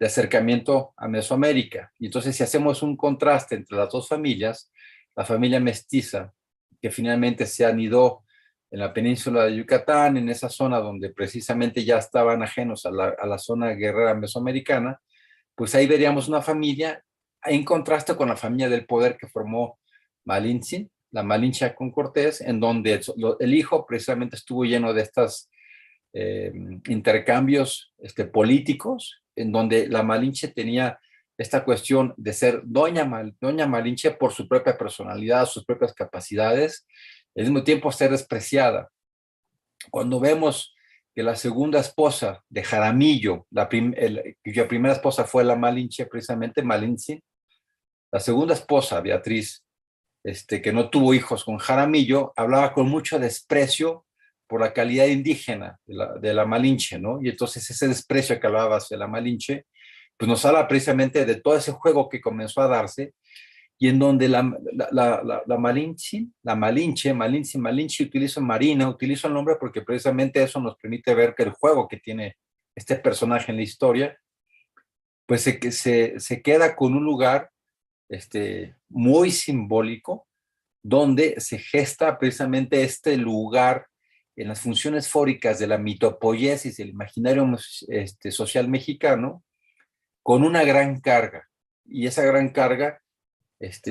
de acercamiento a Mesoamérica. Y entonces, si hacemos un contraste entre las dos familias, la familia mestiza, que finalmente se anidó en la península de Yucatán, en esa zona donde precisamente ya estaban ajenos a la zona guerrera mesoamericana, pues ahí veríamos una familia en contraste con la familia del poder que formó Malintzin, la Malinche con Cortés, en donde el hijo precisamente estuvo lleno de estos intercambios políticos, en donde la Malinche tenía esta cuestión de ser doña Malinche por su propia personalidad, sus propias capacidades, y al mismo tiempo ser despreciada. Cuando vemos que la segunda esposa de Jaramillo, cuya primera esposa fue la Malinche, precisamente Malintzin, la segunda esposa, Beatriz, que no tuvo hijos con Jaramillo, hablaba con mucho desprecio por la calidad indígena de la Malinche, ¿no? Y entonces ese desprecio que hablaba hacia la Malinche, pues nos habla precisamente de todo ese juego que comenzó a darse, y en donde la Malinche, utiliza Marina, utiliza el nombre porque precisamente eso nos permite ver que el juego que tiene este personaje en la historia, pues se queda con un lugar muy simbólico, donde se gesta precisamente este lugar en las funciones fóricas de la mitopoiesis, del imaginario social mexicano, con una gran carga. Y esa gran carga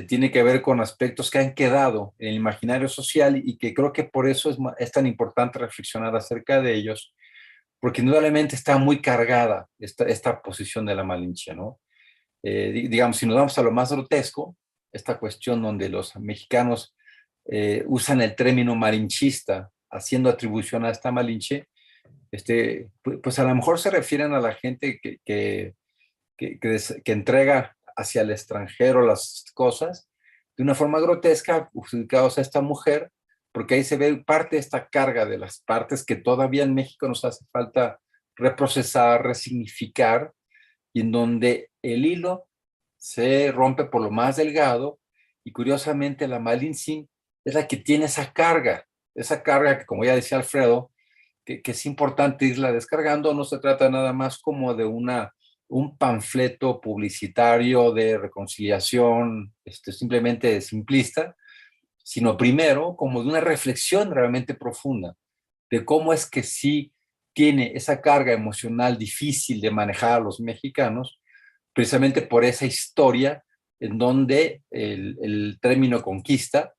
tiene que ver con aspectos que han quedado en el imaginario social, y que creo que por eso es tan importante reflexionar acerca de ellos, porque indudablemente está muy cargada esta posición de la Malinche, ¿no? Digamos, si nos vamos a lo más grotesco, esta cuestión donde los mexicanos usan el término malinchista, haciendo atribución a esta Malinche, pues a lo mejor se refieren a la gente que entrega hacia el extranjero las cosas de una forma grotesca, ubicados a esta mujer, porque ahí se ve parte de esta carga de las partes que todavía en México nos hace falta reprocesar, resignificar, y en donde el hilo se rompe por lo más delgado, y curiosamente la Malintzin es la que tiene esa carga que, como ya decía Alfredo, que es importante irla descargando. No se trata nada más como de un panfleto publicitario de reconciliación, simplemente simplista, sino primero como de una reflexión realmente profunda de cómo es que sí tiene esa carga emocional difícil de manejar a los mexicanos, precisamente por esa historia en donde el término conquista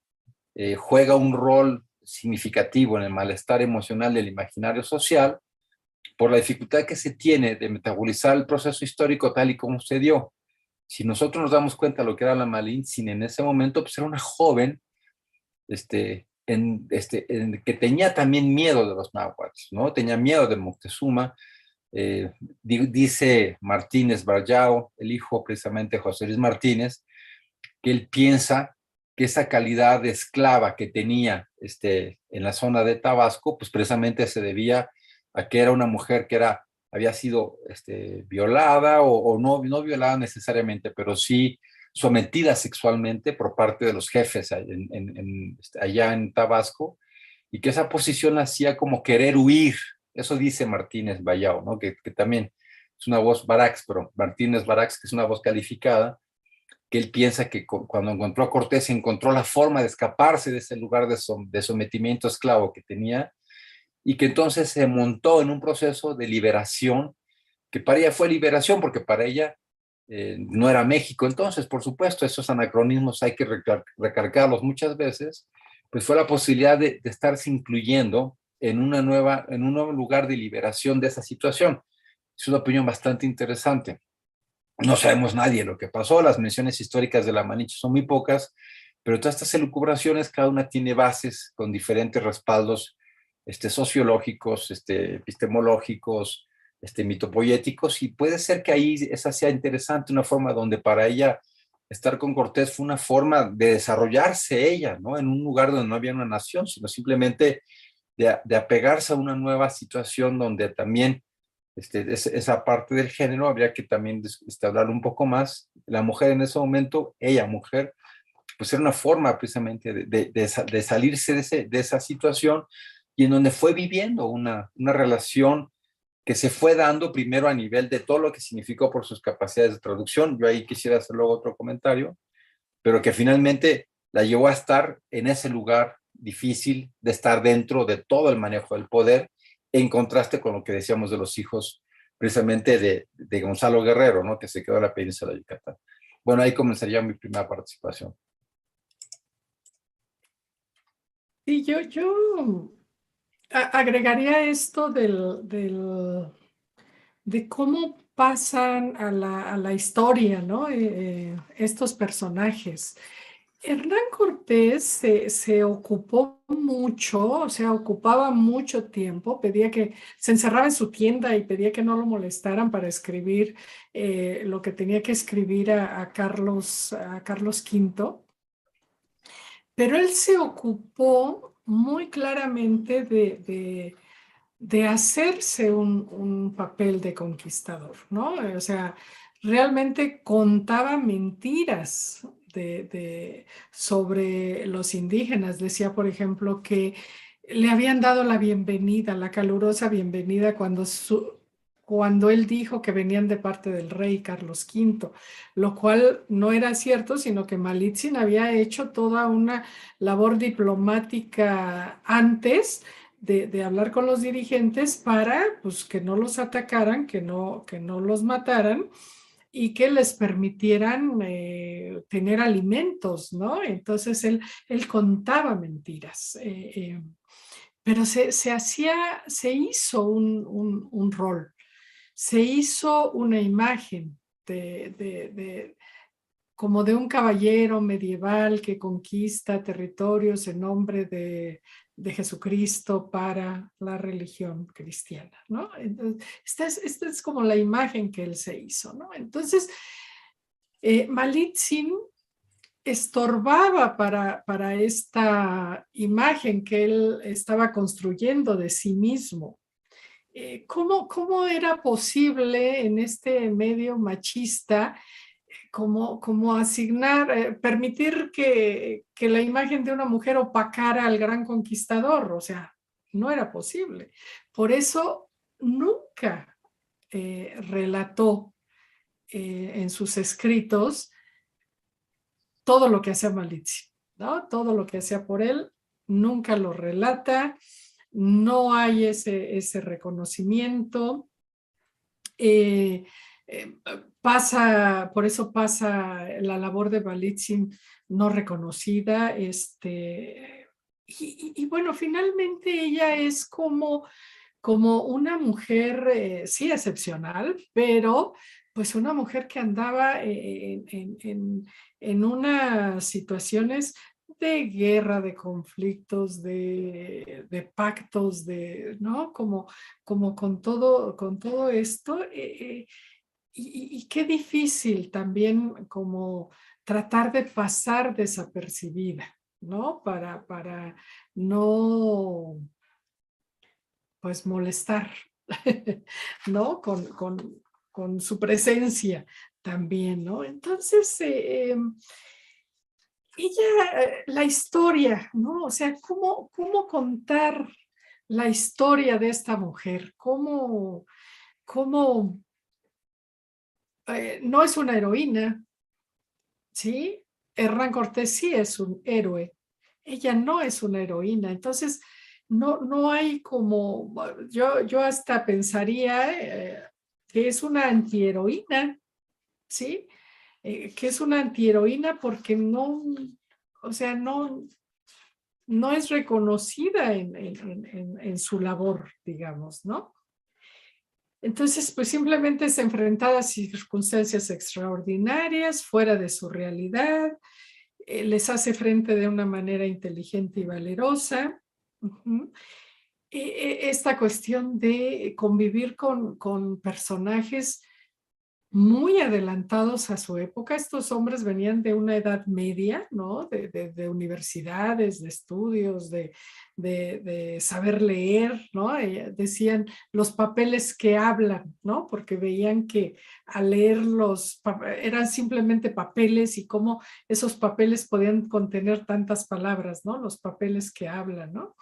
juega un rol significativo en el malestar emocional del imaginario social, por la dificultad que se tiene de metabolizar el proceso histórico tal y como se dio. Si nosotros nos damos cuenta de lo que era la Malintzin en ese momento, pues era una joven que tenía también miedo de los náhuatl, ¿no? Tenía miedo de Moctezuma. Dice Martínez Brallao, el hijo precisamente de José Luis Martínez, que él piensa que esa calidad de esclava que tenía en la zona de Tabasco, pues precisamente se debía a que era una mujer que había sido violada o no violada necesariamente, pero sí sometida sexualmente por parte de los jefes allá en Tabasco, y que esa posición hacía como querer huir. Eso dice Martínez Vallao, ¿no? Que también es una voz Barax, pero Martínez Barax, que es una voz calificada, que él piensa que cuando encontró a Cortés encontró la forma de escaparse de ese lugar de sometimiento esclavo que tenía, y que entonces se montó en un proceso de liberación, que para ella fue liberación, porque para ella no era México. Entonces, por supuesto, esos anacronismos hay que recargarlos muchas veces, pues fue la posibilidad de estarse incluyendo en un nuevo lugar de liberación de esa situación. Es una opinión bastante interesante. No sabemos nadie lo que pasó, las menciones históricas de la Malinche son muy pocas, pero todas estas elucubraciones, cada una tiene bases con diferentes respaldos sociológicos, epistemológicos, mitopoéticos, y puede ser que ahí esa sea interesante, una forma donde para ella estar con Cortés fue una forma de desarrollarse ella, ¿no? En un lugar donde no había una nación, sino simplemente de apegarse a una nueva situación donde también esa parte del género habría que también hablar un poco más. La mujer en ese momento, ella mujer, pues era una forma precisamente de salirse de esa situación, y en donde fue viviendo una relación que se fue dando primero a nivel de todo lo que significó por sus capacidades de traducción. Yo ahí quisiera hacer luego otro comentario, pero que finalmente la llevó a estar en ese lugar difícil de estar dentro de todo el manejo del poder, en contraste con lo que decíamos de los hijos precisamente de Gonzalo Guerrero, ¿no? Que se quedó en la península de Yucatán. Bueno, ahí comenzaría mi primera participación. Y yo agregaría esto de cómo pasan a la historia, ¿no? Estos personajes. Hernán Cortés se ocupó mucho, o sea, ocupaba mucho tiempo, pedía que se encerraba en su tienda y pedía que no lo molestaran para escribir lo que tenía que escribir a Carlos V, pero él se ocupó muy claramente de hacerse un papel de conquistador, ¿no? O sea, realmente contaba mentiras sobre los indígenas. Decía, por ejemplo, que le habían dado la bienvenida, la calurosa bienvenida cuando él dijo que venían de parte del rey Carlos V, lo cual no era cierto, sino que Malitzin había hecho toda una labor diplomática antes de hablar con los dirigentes para pues, que no los atacaran, que no los mataran y que les permitieran tener alimentos, ¿no? Entonces él contaba mentiras, pero se hizo un rol, se hizo una imagen como de un caballero medieval que conquista territorios en nombre de Jesucristo para la religión cristiana, ¿no? Entonces, esta es como la imagen que él se hizo, ¿no? Entonces, Malitzin estorbaba para esta imagen que él estaba construyendo de sí mismo. ¿Cómo era posible en este medio machista como asignar, permitir que la imagen de una mujer opacara al gran conquistador? O sea, no era posible. Por eso nunca relató en sus escritos todo lo que hacía Malitzin, ¿no? Todo lo que hacía por él, nunca lo relata, no hay ese reconocimiento. Por eso pasa la labor de Malitzin no reconocida. Y bueno, finalmente ella es como una mujer, sí, excepcional, pero pues una mujer que andaba en unas situaciones de guerra, de conflictos, de pactos, ¿no? Como con todo esto. Y qué difícil también como tratar de pasar desapercibida, ¿no? Para no, pues, molestar, ¿no? Con su presencia también, ¿no? Entonces, la historia, ¿no? O sea, ¿cómo contar la historia de esta mujer? ¿Cómo no es una heroína, ¿sí? Hernán Cortés sí es un héroe. Ella no es una heroína. Entonces, no hay como, yo hasta pensaría que es una antiheroína, ¿sí? Que es una antiheroína porque no, o sea, no es reconocida en su labor, digamos, ¿no? Entonces, pues simplemente es enfrentada a circunstancias extraordinarias, fuera de su realidad, les hace frente de una manera inteligente y valerosa. Uh-huh. Esta cuestión de convivir con personajes muy adelantados a su época. Estos hombres venían de una edad media, ¿no? De universidades, de estudios, de saber leer, ¿no? Decían los papeles que hablan, ¿no? Porque veían que al leerlos eran simplemente papeles y cómo esos papeles podían contener tantas palabras, ¿no? Los papeles que hablan, ¿no?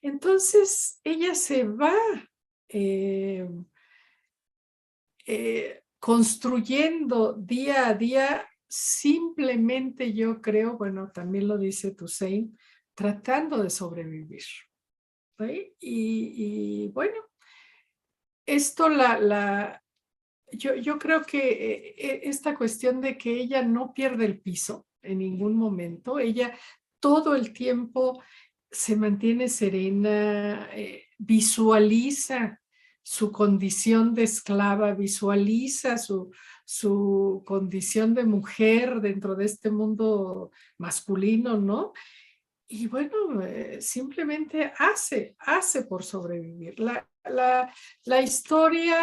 Entonces ella se va construyendo día a día, simplemente yo creo, bueno, también lo dice Toussaint, tratando de sobrevivir, ¿sí? Y bueno, esto yo creo que esta cuestión de que ella no pierde el piso en ningún momento, ella todo el tiempo se mantiene serena, visualiza su condición de esclava, visualiza su condición de mujer dentro de este mundo masculino, ¿no? Y bueno, simplemente hace por sobrevivir. La historia,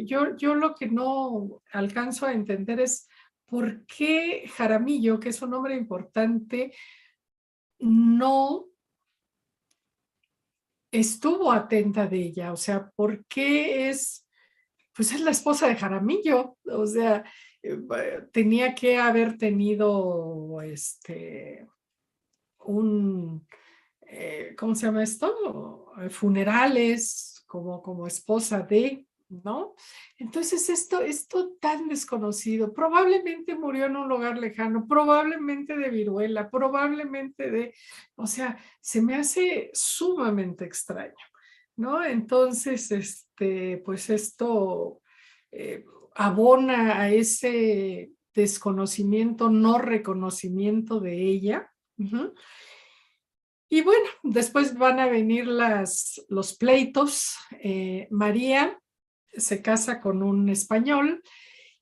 yo lo que no alcanzo a entender es por qué Jaramillo, que es un hombre importante, no estuvo atenta de ella. O sea, ¿por qué pues es la esposa de Jaramillo? O sea, tenía que haber tenido ¿cómo se llama esto? Funerales como esposa de, ¿no? Entonces esto tan desconocido, probablemente murió en un lugar lejano, probablemente de viruela, probablemente o sea, se me hace sumamente extraño, ¿no? Entonces, pues esto abona a ese desconocimiento, no reconocimiento de ella. Uh-huh. Y bueno, después van a venir los pleitos. María se casa con un español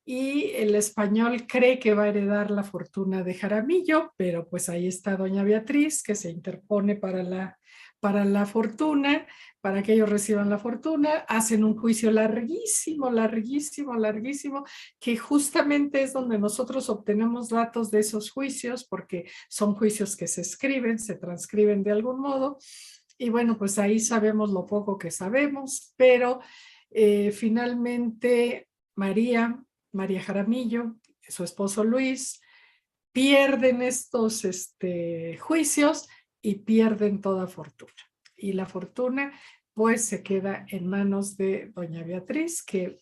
y el español cree que va a heredar la fortuna de Jaramillo, pero pues ahí está doña Beatriz que se interpone para la fortuna, para que ellos reciban la fortuna, hacen un juicio larguísimo, larguísimo, larguísimo, que justamente es donde nosotros obtenemos datos de esos juicios, porque son juicios que se escriben, se transcriben de algún modo, y bueno, pues ahí sabemos lo poco que sabemos, pero finalmente María Jaramillo, su esposo Luis, pierden estos juicios y pierden toda fortuna. Y la fortuna pues se queda en manos de doña Beatriz, que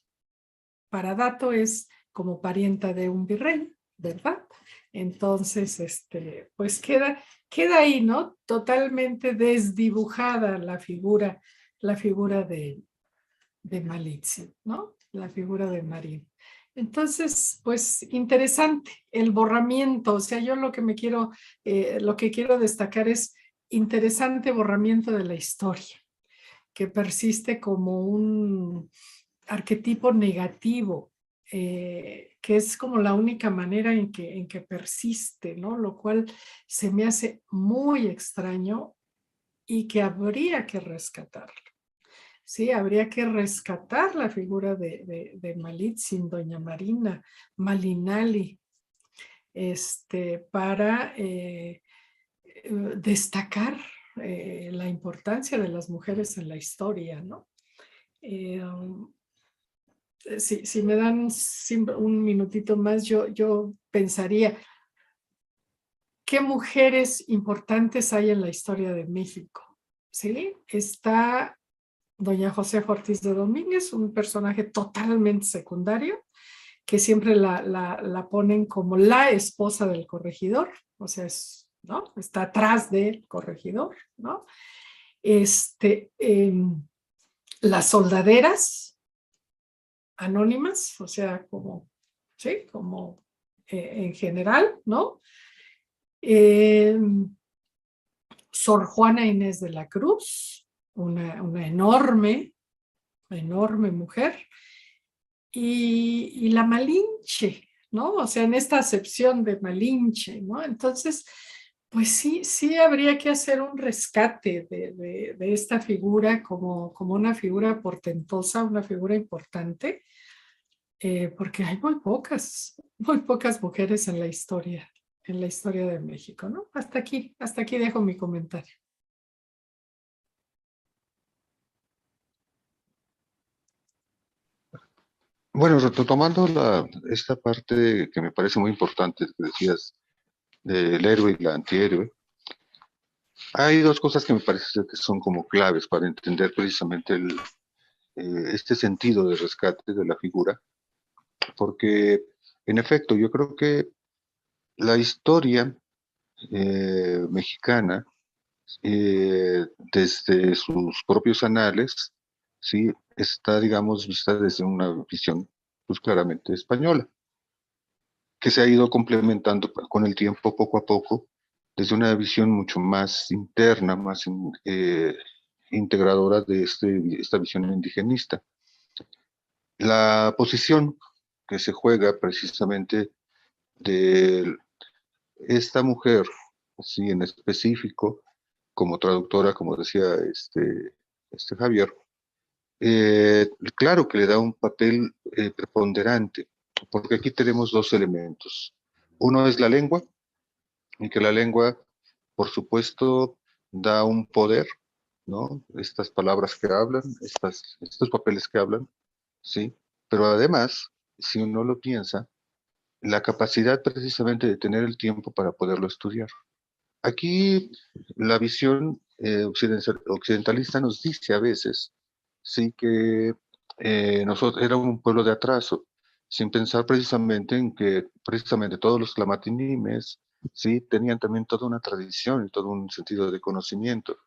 para dato es como parienta de un virrey, ¿verdad? Entonces, pues queda ahí, ¿no? Totalmente desdibujada la figura de Malitzin, ¿no? La figura de Marín. Entonces, pues interesante el borramiento, o sea, yo lo que quiero destacar es interesante borramiento de la historia, que persiste como un arquetipo negativo, que es como la única manera en que persiste, ¿no? Lo cual se me hace muy extraño y que habría que rescatarlo. Sí, habría que rescatar la figura de Malitzin, doña Marina, Malinali, para destacar la importancia de las mujeres en la historia, ¿no? Si me dan un minutito más, yo pensaría, ¿qué mujeres importantes hay en la historia de México? ¿Sí? Está doña Josefa Ortiz de Domínguez, un personaje totalmente secundario, que siempre la ponen como la esposa del corregidor, o sea, ¿no? Está atrás del corregidor, ¿no? Las soldaderas anónimas, o sea, como, ¿sí? Como en general, ¿no? Sor Juana Inés de la Cruz, una enorme mujer, y la Malinche, ¿no? O sea, en esta acepción de Malinche, ¿no? Entonces, pues sí habría que hacer un rescate de esta figura como una figura portentosa, una figura importante, porque hay muy pocas mujeres en la historia de México, ¿no? Hasta aquí dejo mi comentario. Bueno, retomando esta parte que me parece muy importante, que decías del héroe y la antihéroe, hay dos cosas que me parece que son como claves para entender precisamente este sentido de rescate de la figura, porque en efecto yo creo que la historia mexicana, desde sus propios anales, sí, está, digamos, vista desde una visión, pues claramente española, que se ha ido complementando con el tiempo, poco a poco, desde una visión mucho más interna, más integradora de esta visión indigenista. La posición que se juega precisamente de esta mujer, sí, en específico, como traductora, como decía Javier, claro que le da un papel preponderante, porque aquí tenemos dos elementos. Uno es la lengua, y que la lengua, por supuesto, da un poder, ¿no? Estas palabras que hablan, estos papeles que hablan, ¿sí? Pero además, si uno lo piensa, la capacidad precisamente de tener el tiempo para poderlo estudiar. Aquí la visión occidentalista nos dice a veces, sí, que nosotros era un pueblo de atraso, sin pensar precisamente en que precisamente todos los tlamatinimes, sí, tenían también toda una tradición y todo un sentido de conocimiento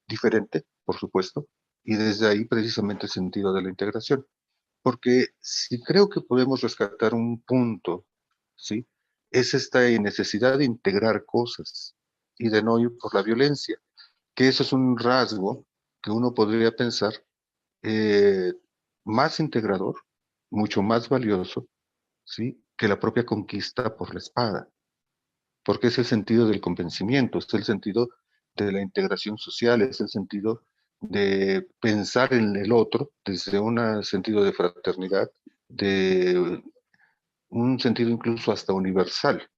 diferente, por supuesto, y desde ahí precisamente el sentido de la integración. Porque si creo que podemos rescatar un punto, ¿sí? Es esta necesidad de integrar cosas y de no ir por la violencia, que eso es un rasgo que uno podría pensar eh, más integrador, mucho más valioso, ¿sí?, que la propia conquista por la espada, porque es el sentido del convencimiento, es el sentido de la integración social, es el sentido de pensar en el otro desde un sentido de fraternidad, de un sentido incluso hasta universal,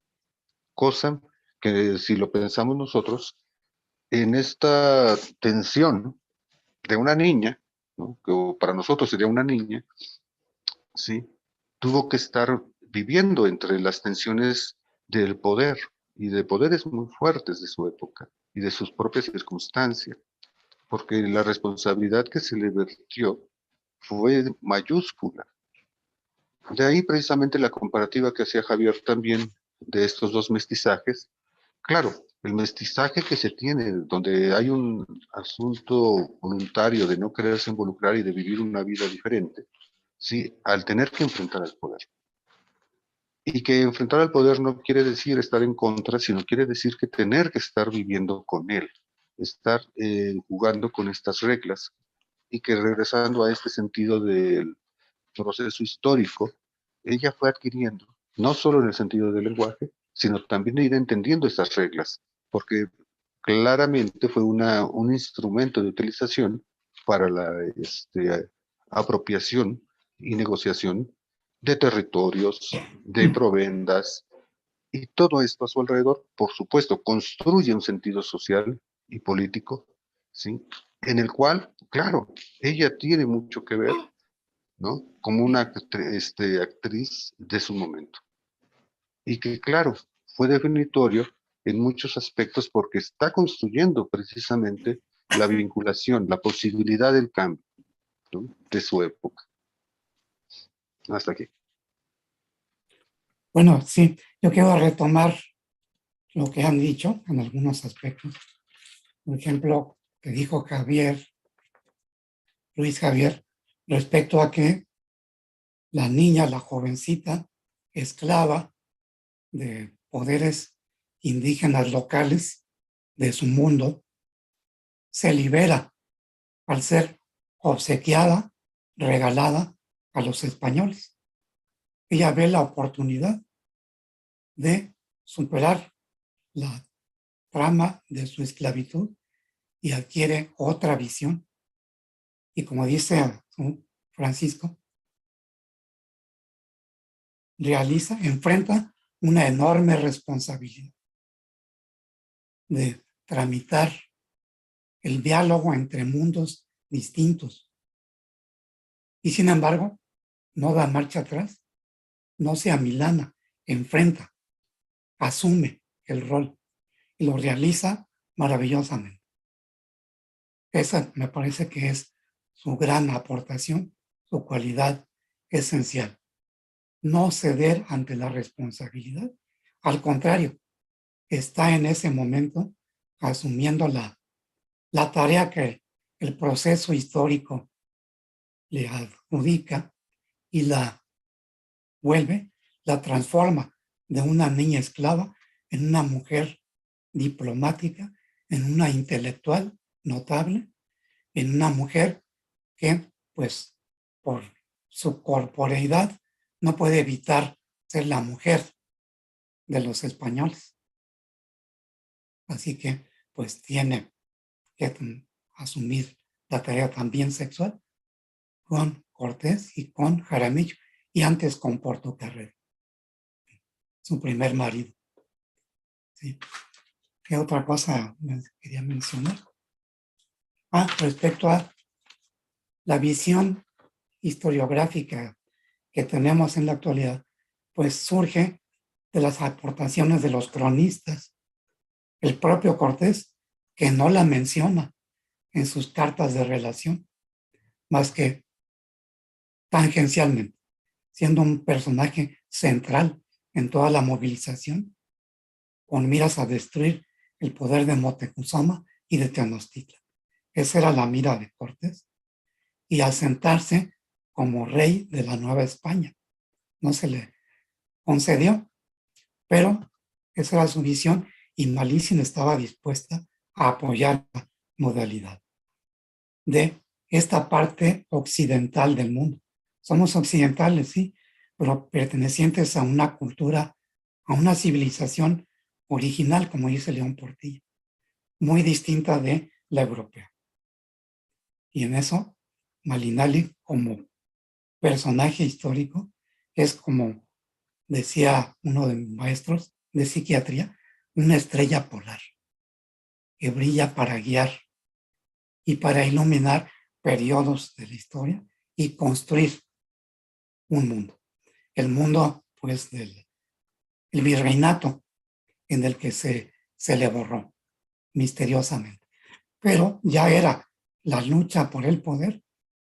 cosa que si lo pensamos nosotros, en esta tensión de una niña, ¿no?, que para nosotros sería una niña, ¿sí?, tuvo que estar viviendo entre las tensiones del poder y de poderes muy fuertes de su época y de sus propias circunstancias, porque la responsabilidad que se le vertió fue mayúscula. De ahí precisamente la comparativa que hacía Javier también de estos dos mestizajes. Claro, el mestizaje que se tiene, donde hay un asunto voluntario de no quererse involucrar y de vivir una vida diferente, sí, al tener que enfrentar al poder. Y que enfrentar al poder no quiere decir estar en contra, sino quiere decir que tener que estar viviendo con él, estar jugando con estas reglas, y que regresando a este sentido del proceso histórico, ella fue adquiriendo, no solo en el sentido del lenguaje, sino también de ir entendiendo estas reglas, porque claramente fue un instrumento de utilización para la apropiación y negociación de territorios, de provendas, y todo esto a su alrededor, por supuesto, construye un sentido social y político, ¿sí?, en el cual, claro, ella tiene mucho que ver, ¿no?, como una actriz de su momento. Y que, claro, fue definitorio en muchos aspectos porque está construyendo precisamente la vinculación, la posibilidad del cambio, ¿no?, de su época. Hasta aquí. Bueno, sí, yo quiero retomar lo que han dicho en algunos aspectos. Por ejemplo, que dijo Luis Javier, respecto a que la niña, la jovencita, esclava de poderes indígenas locales de su mundo, se libera al ser obsequiada, regalada a los españoles. Ella ve la oportunidad de superar la trama de su esclavitud y adquiere otra visión. Y como dice Francisco, enfrenta una enorme responsabilidad de tramitar el diálogo entre mundos distintos. Y sin embargo, no da marcha atrás, no se amilana, enfrenta, asume el rol y lo realiza maravillosamente. Esa me parece que es su gran aportación, su cualidad esencial. No ceder ante la responsabilidad. Al contrario, está en ese momento asumiendo la tarea que el proceso histórico le adjudica y la transforma de una niña esclava en una mujer diplomática, en una intelectual notable, en una mujer que, pues, por su corporeidad, no puede evitar ser la mujer de los españoles. Así que, pues, tiene que asumir la tarea también sexual con Cortés y con Jaramillo, y antes con Portocarrero, su primer marido. ¿Sí? ¿Qué otra cosa quería mencionar? Respecto a la visión historiográfica que tenemos en la actualidad, pues surge de las aportaciones de los cronistas. El propio Cortés, que no la menciona en sus cartas de relación, más que tangencialmente, siendo un personaje central en toda la movilización, con miras a destruir el poder de Moctezuma y de Tenochtitlan. Esa era la mira de Cortés. Y al sentarse como rey de la Nueva España, no se le concedió, pero esa era su visión y Malicin estaba dispuesta a apoyar la modalidad de esta parte occidental del mundo. Somos occidentales, sí, pero pertenecientes a una cultura, a una civilización original, como dice León Portilla, muy distinta de la europea. Y en eso, Malinali, como personaje histórico, es como decía uno de mis maestros de psiquiatría, una estrella polar que brilla para guiar y para iluminar periodos de la historia y construir un mundo. El mundo, pues, del el virreinato en el que se le borró misteriosamente. Pero ya era la lucha por el poder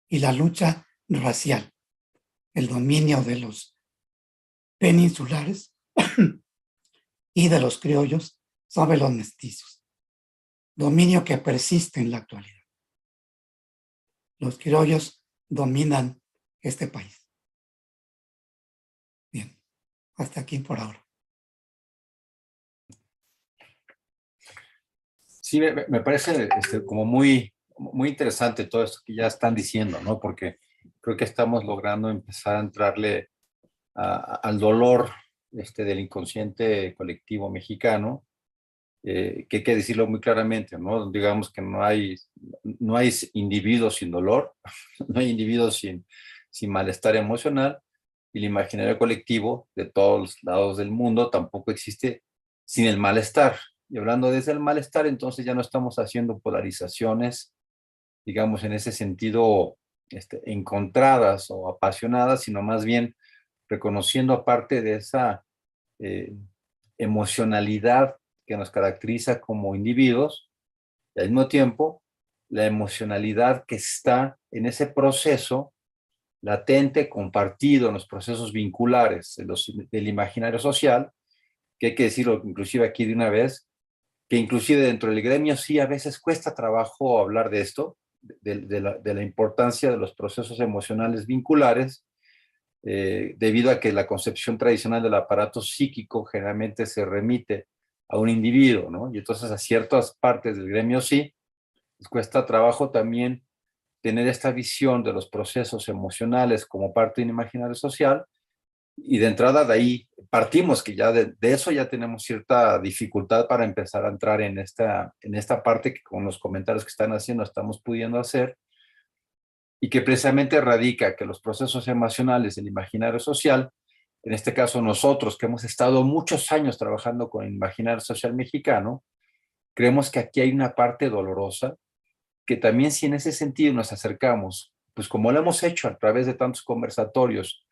y la lucha racial, el dominio de los peninsulares y de los criollos sobre los mestizos, dominio que persiste en la actualidad. Los criollos dominan este país. Bien, hasta aquí por ahora. Sí, me parece como muy interesante todo esto que ya están diciendo, ¿no? Porque creo que estamos logrando empezar a entrarle al dolor del inconsciente colectivo mexicano, que hay que decirlo muy claramente, ¿no? Digamos que no hay individuos sin dolor, no hay individuos sin malestar emocional, y el imaginario colectivo de todos los lados del mundo tampoco existe sin el malestar. Y hablando desde el malestar, entonces ya no estamos haciendo polarizaciones, digamos, en ese sentido, encontradas o apasionadas, sino más bien reconociendo aparte de esa eh, emocionalidad que nos caracteriza como individuos, y al mismo tiempo la emocionalidad que está en ese proceso latente, compartido en los procesos vinculares del imaginario social, que hay que decirlo inclusive aquí de una vez, que inclusive dentro del gremio sí a veces cuesta trabajo hablar de esto, de la importancia de los procesos emocionales vinculares, debido a que la concepción tradicional del aparato psíquico generalmente se remite a un individuo, ¿no? Y entonces a ciertas partes del gremio sí, les cuesta trabajo también tener esta visión de los procesos emocionales como parte de un imaginario social, y de entrada de ahí partimos, que ya de eso ya tenemos cierta dificultad para empezar a entrar en esta parte que con los comentarios que están haciendo estamos pudiendo hacer, y que precisamente radica que los procesos emocionales del imaginario social, en este caso nosotros que hemos estado muchos años trabajando con el imaginario social mexicano, creemos que aquí hay una parte dolorosa, que también si en ese sentido nos acercamos, pues como lo hemos hecho a través de tantos conversatorios,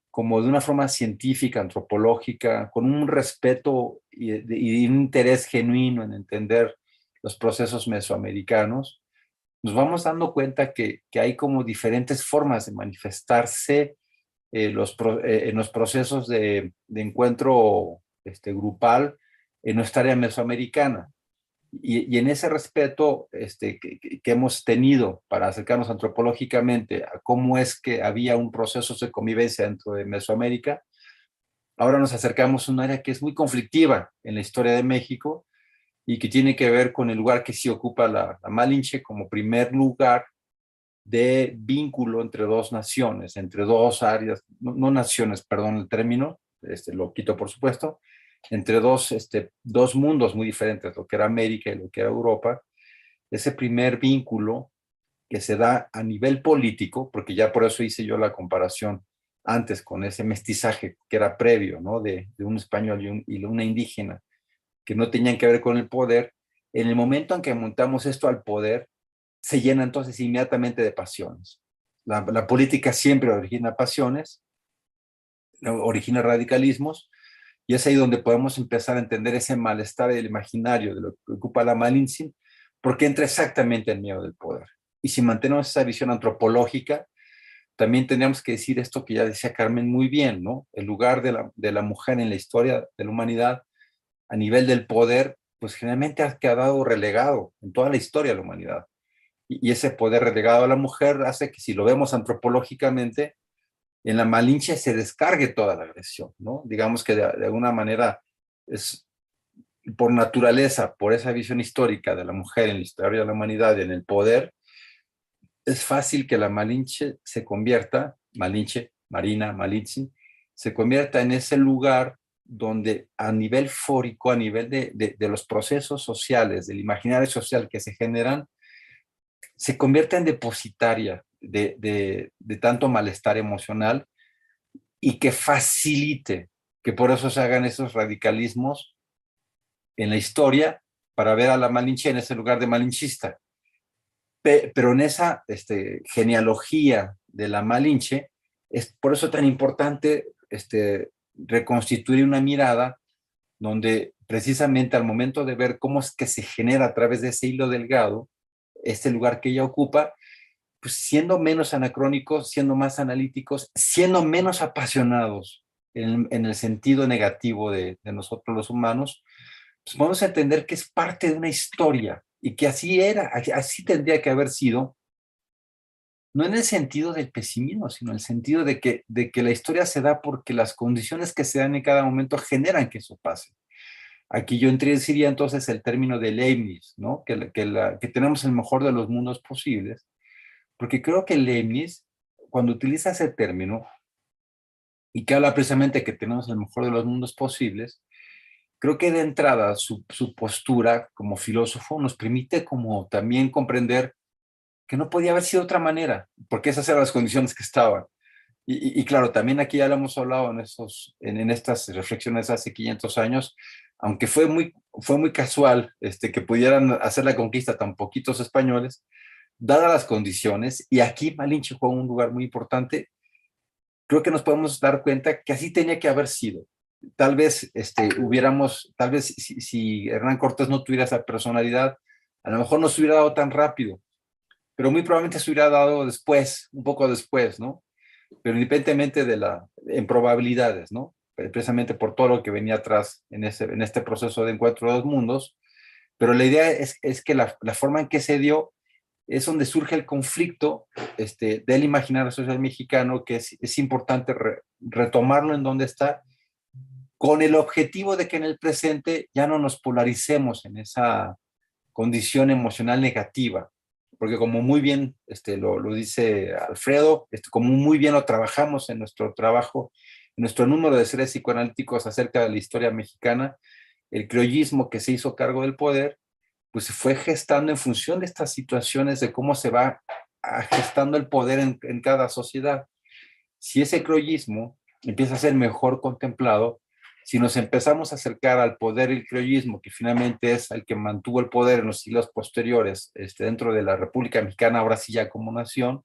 como de una forma científica, antropológica, con un respeto y un interés genuino en entender los procesos mesoamericanos, nos vamos dando cuenta que hay como diferentes formas de manifestarse en los procesos de encuentro grupal en nuestra área mesoamericana. Y en ese respeto que hemos tenido para acercarnos antropológicamente a cómo es que había un proceso de convivencia dentro de Mesoamérica, ahora nos acercamos a un área que es muy conflictiva en la historia de México y que tiene que ver con el lugar que sí ocupa la Malinche como primer lugar de vínculo entre dos naciones, entre dos áreas, no naciones, perdón el término, lo quito por supuesto, entre dos mundos muy diferentes, lo que era América y lo que era Europa, ese primer vínculo que se da a nivel político, porque ya por eso hice yo la comparación antes con ese mestizaje que era previo, ¿no? De un español y una indígena, que no tenían que ver con el poder. En el momento en que montamos esto al poder, se llena entonces inmediatamente de pasiones. La política siempre origina pasiones, origina radicalismos, y es ahí donde podemos empezar a entender ese malestar del imaginario de lo que ocupa la Malinche, porque entra exactamente en medio del poder. Y si mantenemos esa visión antropológica, también tendríamos que decir esto que ya decía Carmen muy bien, ¿no? El lugar de la mujer en la historia de la humanidad a nivel del poder, pues generalmente ha quedado relegado en toda la historia de la humanidad. Y ese poder relegado a la mujer hace que si lo vemos antropológicamente, en la Malinche se descargue toda la agresión, ¿no? Digamos que de alguna manera es por naturaleza, por esa visión histórica de la mujer en la historia de la humanidad y en el poder, es fácil que la Malinche se convierta, Malinche, Marina, Malinche, se convierta en ese lugar donde a nivel fórico, a nivel de los procesos sociales, del imaginario social que se generan, se convierta en depositaria de tanto malestar emocional y que facilite que por eso se hagan esos radicalismos en la historia para ver a la Malinche en ese lugar de malinchista. Pero en esa genealogía de la Malinche, es por eso tan importante reconstituir una mirada donde precisamente al momento de ver cómo es que se genera a través de ese hilo delgado, este lugar que ella ocupa, pues siendo menos anacrónicos, siendo más analíticos, siendo menos apasionados en el sentido negativo de nosotros los humanos, pues podemos entender que es parte de una historia y que así era, así tendría que haber sido, no en el sentido del pesimismo, sino en el sentido de que la historia se da porque las condiciones que se dan en cada momento generan que eso pase. Aquí yo introduciría entonces el término de Leibniz, ¿no? Que tenemos el mejor de los mundos posibles, porque creo que Leibniz, cuando utiliza ese término, y que habla precisamente que tenemos el mejor de los mundos posibles, creo que de entrada su postura como filósofo nos permite como también comprender que no podía haber sido de otra manera, porque esas eran las condiciones que estaban. Y claro, también aquí ya lo hemos hablado en estas reflexiones hace 500 años, aunque fue muy casual que pudieran hacer la conquista tan poquitos españoles, dadas las condiciones, y aquí Malinche juega un lugar muy importante, creo que nos podemos dar cuenta que así tenía que haber sido. Tal vez tal vez si Hernán Cortés no tuviera esa personalidad, a lo mejor no se hubiera dado tan rápido, pero muy probablemente se hubiera dado después, un poco después, ¿no? Pero independientemente en probabilidades, ¿no? Precisamente por todo lo que venía atrás en este proceso de encuentro de dos mundos, pero la idea es que la forma en que se dio es donde surge el conflicto del imaginario social mexicano, que es importante retomarlo en donde está, con el objetivo de que en el presente ya no nos polaricemos en esa condición emocional negativa, porque como muy bien lo dice Alfredo, como muy bien lo trabajamos en nuestro trabajo, en nuestro número de seres psicoanalíticos acerca de la historia mexicana, el criollismo que se hizo cargo del poder, pues se fue gestando en función de estas situaciones de cómo se va gestando el poder en cada sociedad. Si ese criollismo empieza a ser mejor contemplado, si nos empezamos a acercar al poder y el criollismo, que finalmente es el que mantuvo el poder en los siglos posteriores dentro de la República Mexicana, ahora sí ya como nación,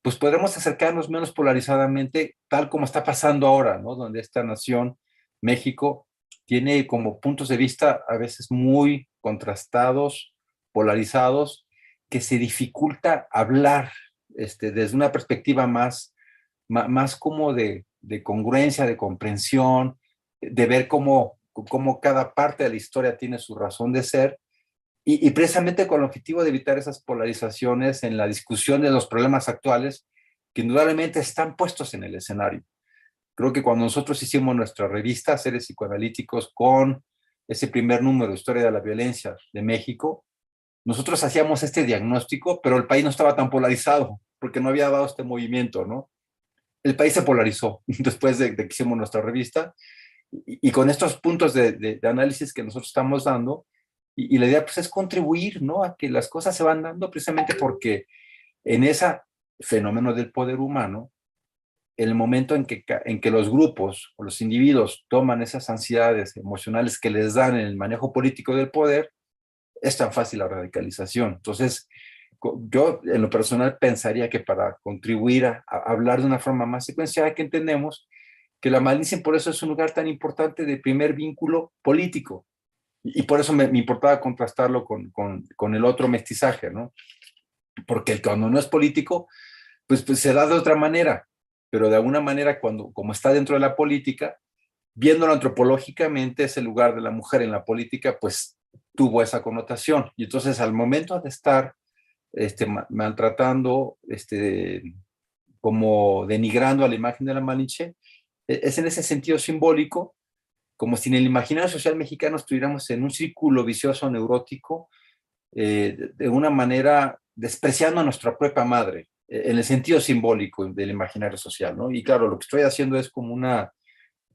pues podremos acercarnos menos polarizadamente, tal como está pasando ahora, ¿no? Donde esta nación, México, tiene como puntos de vista a veces muy contrastados, polarizados, que se dificulta hablar desde una perspectiva más como de congruencia, de comprensión, de ver cómo cada parte de la historia tiene su razón de ser, y precisamente con el objetivo de evitar esas polarizaciones en la discusión de los problemas actuales que indudablemente están puestos en el escenario. Creo que cuando nosotros hicimos nuestra revista Seres Psicoanalíticos con ese primer número, Historia de la Violencia de México, nosotros hacíamos este diagnóstico, pero el país no estaba tan polarizado, porque no había dado este movimiento, ¿no? El país se polarizó después de que hicimos nuestra revista, y con estos puntos de análisis que nosotros estamos dando, y la idea pues es contribuir, ¿no? A que las cosas se van dando precisamente porque en ese fenómeno del poder humano, el momento en que los grupos o los individuos toman esas ansiedades emocionales que les dan en el manejo político del poder, es tan fácil la radicalización. Entonces, yo en lo personal pensaría que para contribuir a hablar de una forma más secuenciada, que entendemos que la malicia por eso es un lugar tan importante de primer vínculo político. Y por eso me importaba contrastarlo con el otro mestizaje, ¿no? Porque cuando no es político, pues se da de otra manera, pero de alguna manera como está dentro de la política, viéndolo antropológicamente, ese lugar de la mujer en la política, pues tuvo esa connotación. Y entonces al momento de estar maltratando, como denigrando a la imagen de la Malinche, es en ese sentido simbólico, como si en el imaginario social mexicano estuviéramos en un círculo vicioso neurótico, de una manera despreciando a nuestra propia madre, en el sentido simbólico del imaginario social, ¿no? Y claro, lo que estoy haciendo es como una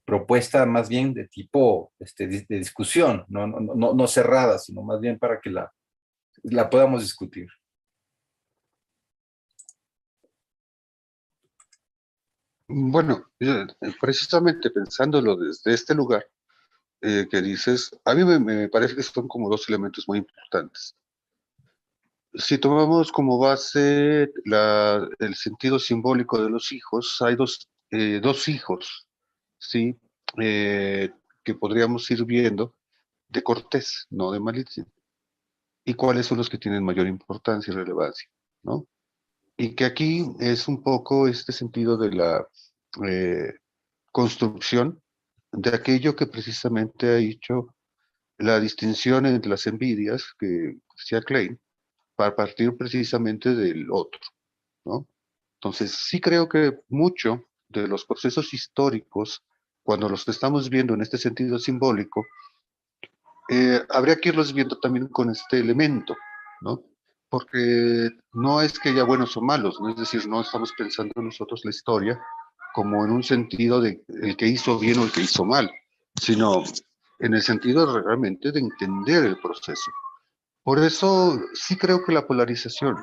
propuesta más bien de tipo de discusión, no cerrada, sino más bien para que la podamos discutir. Bueno, precisamente pensándolo desde este lugar que dices, a mí me parece que son como dos elementos muy importantes. Si tomamos como base el sentido simbólico de los hijos, hay dos hijos, ¿sí? Eh, que podríamos ir viendo de Cortés, no de Malitzin. ¿Y cuáles son los que tienen mayor importancia y relevancia, ¿no? Y que aquí es un poco este sentido de la eh, construcción de aquello que precisamente ha hecho la distinción entre las envidias que decía Klein, para partir precisamente del otro, ¿no? Entonces, sí creo que mucho de los procesos históricos, cuando los estamos viendo en este sentido simbólico, habría que irlos viendo también con este elemento, ¿no? Porque no es que haya buenos o malos, ¿no? Es decir, no estamos pensando nosotros la historia como en un sentido de el que hizo bien o el que hizo mal, sino en el sentido realmente de entender el proceso. Por eso sí creo que la polarización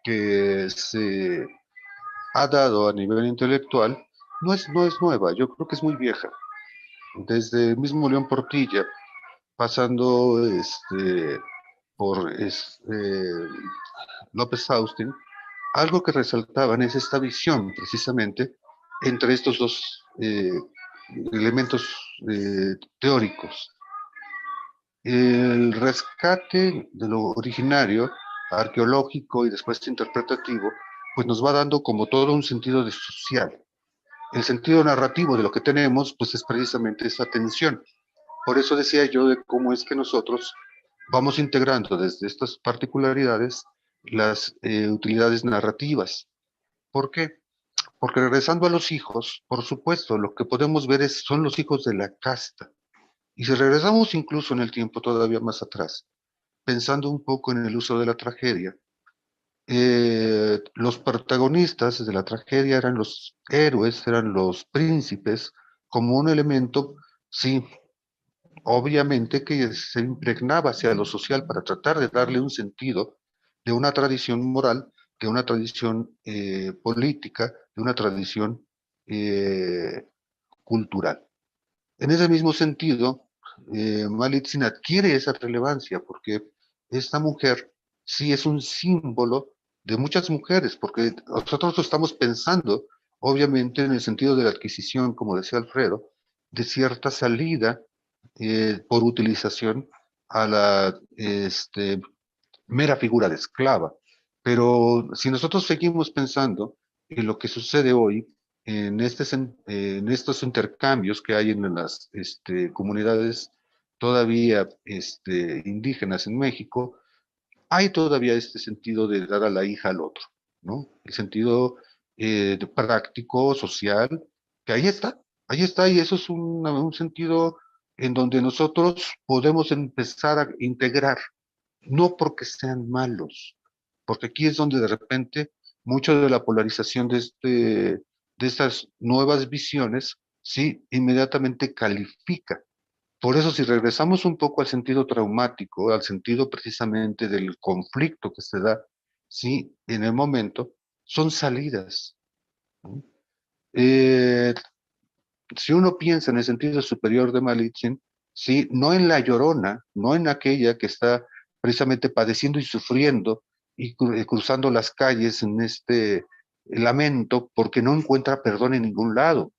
que se ha dado a nivel intelectual no es nueva, yo creo que es muy vieja. Desde el mismo León Portilla, pasando por López Austin, algo que resaltaban es esta visión precisamente entre estos dos elementos teóricos. El rescate de lo originario, arqueológico y después interpretativo, pues nos va dando como todo un sentido de social. El sentido narrativo de lo que tenemos, pues es precisamente esa tensión. Por eso decía yo de cómo es que nosotros vamos integrando desde estas particularidades las utilidades narrativas. ¿Por qué? Porque regresando a los hijos, por supuesto, lo que podemos ver son los hijos de la casta. Y si regresamos incluso en el tiempo todavía más atrás, pensando un poco en el uso de la tragedia, los protagonistas de la tragedia eran los héroes, eran los príncipes, como un elemento, sí, obviamente que se impregnaba hacia lo social para tratar de darle un sentido de una tradición moral, de una tradición política, de una tradición eh, cultural. En ese mismo sentido, Malitzin adquiere esa relevancia porque esta mujer sí es un símbolo de muchas mujeres, porque nosotros estamos pensando, obviamente, en el sentido de la adquisición, como decía Alfredo, de cierta salida por utilización a la mera figura de esclava. Pero si nosotros seguimos pensando en lo que sucede hoy, en estos intercambios que hay en las comunidades todavía indígenas en México, hay todavía este sentido de dar a la hija al otro, ¿no? El sentido práctico, social, que ahí está, y eso es un sentido en donde nosotros podemos empezar a integrar, no porque sean malos, porque aquí es donde de repente mucho de la polarización de estas nuevas visiones, sí, inmediatamente califica. Por eso, si regresamos un poco al sentido traumático, al sentido precisamente del conflicto que se da, sí, en el momento, son salidas, ¿no? Eh, si uno piensa en el sentido superior de Malitzin, sí, no en la llorona, no en aquella que está precisamente padeciendo y sufriendo y cruzando las calles en este lamento porque no encuentra perdón en ningún lado.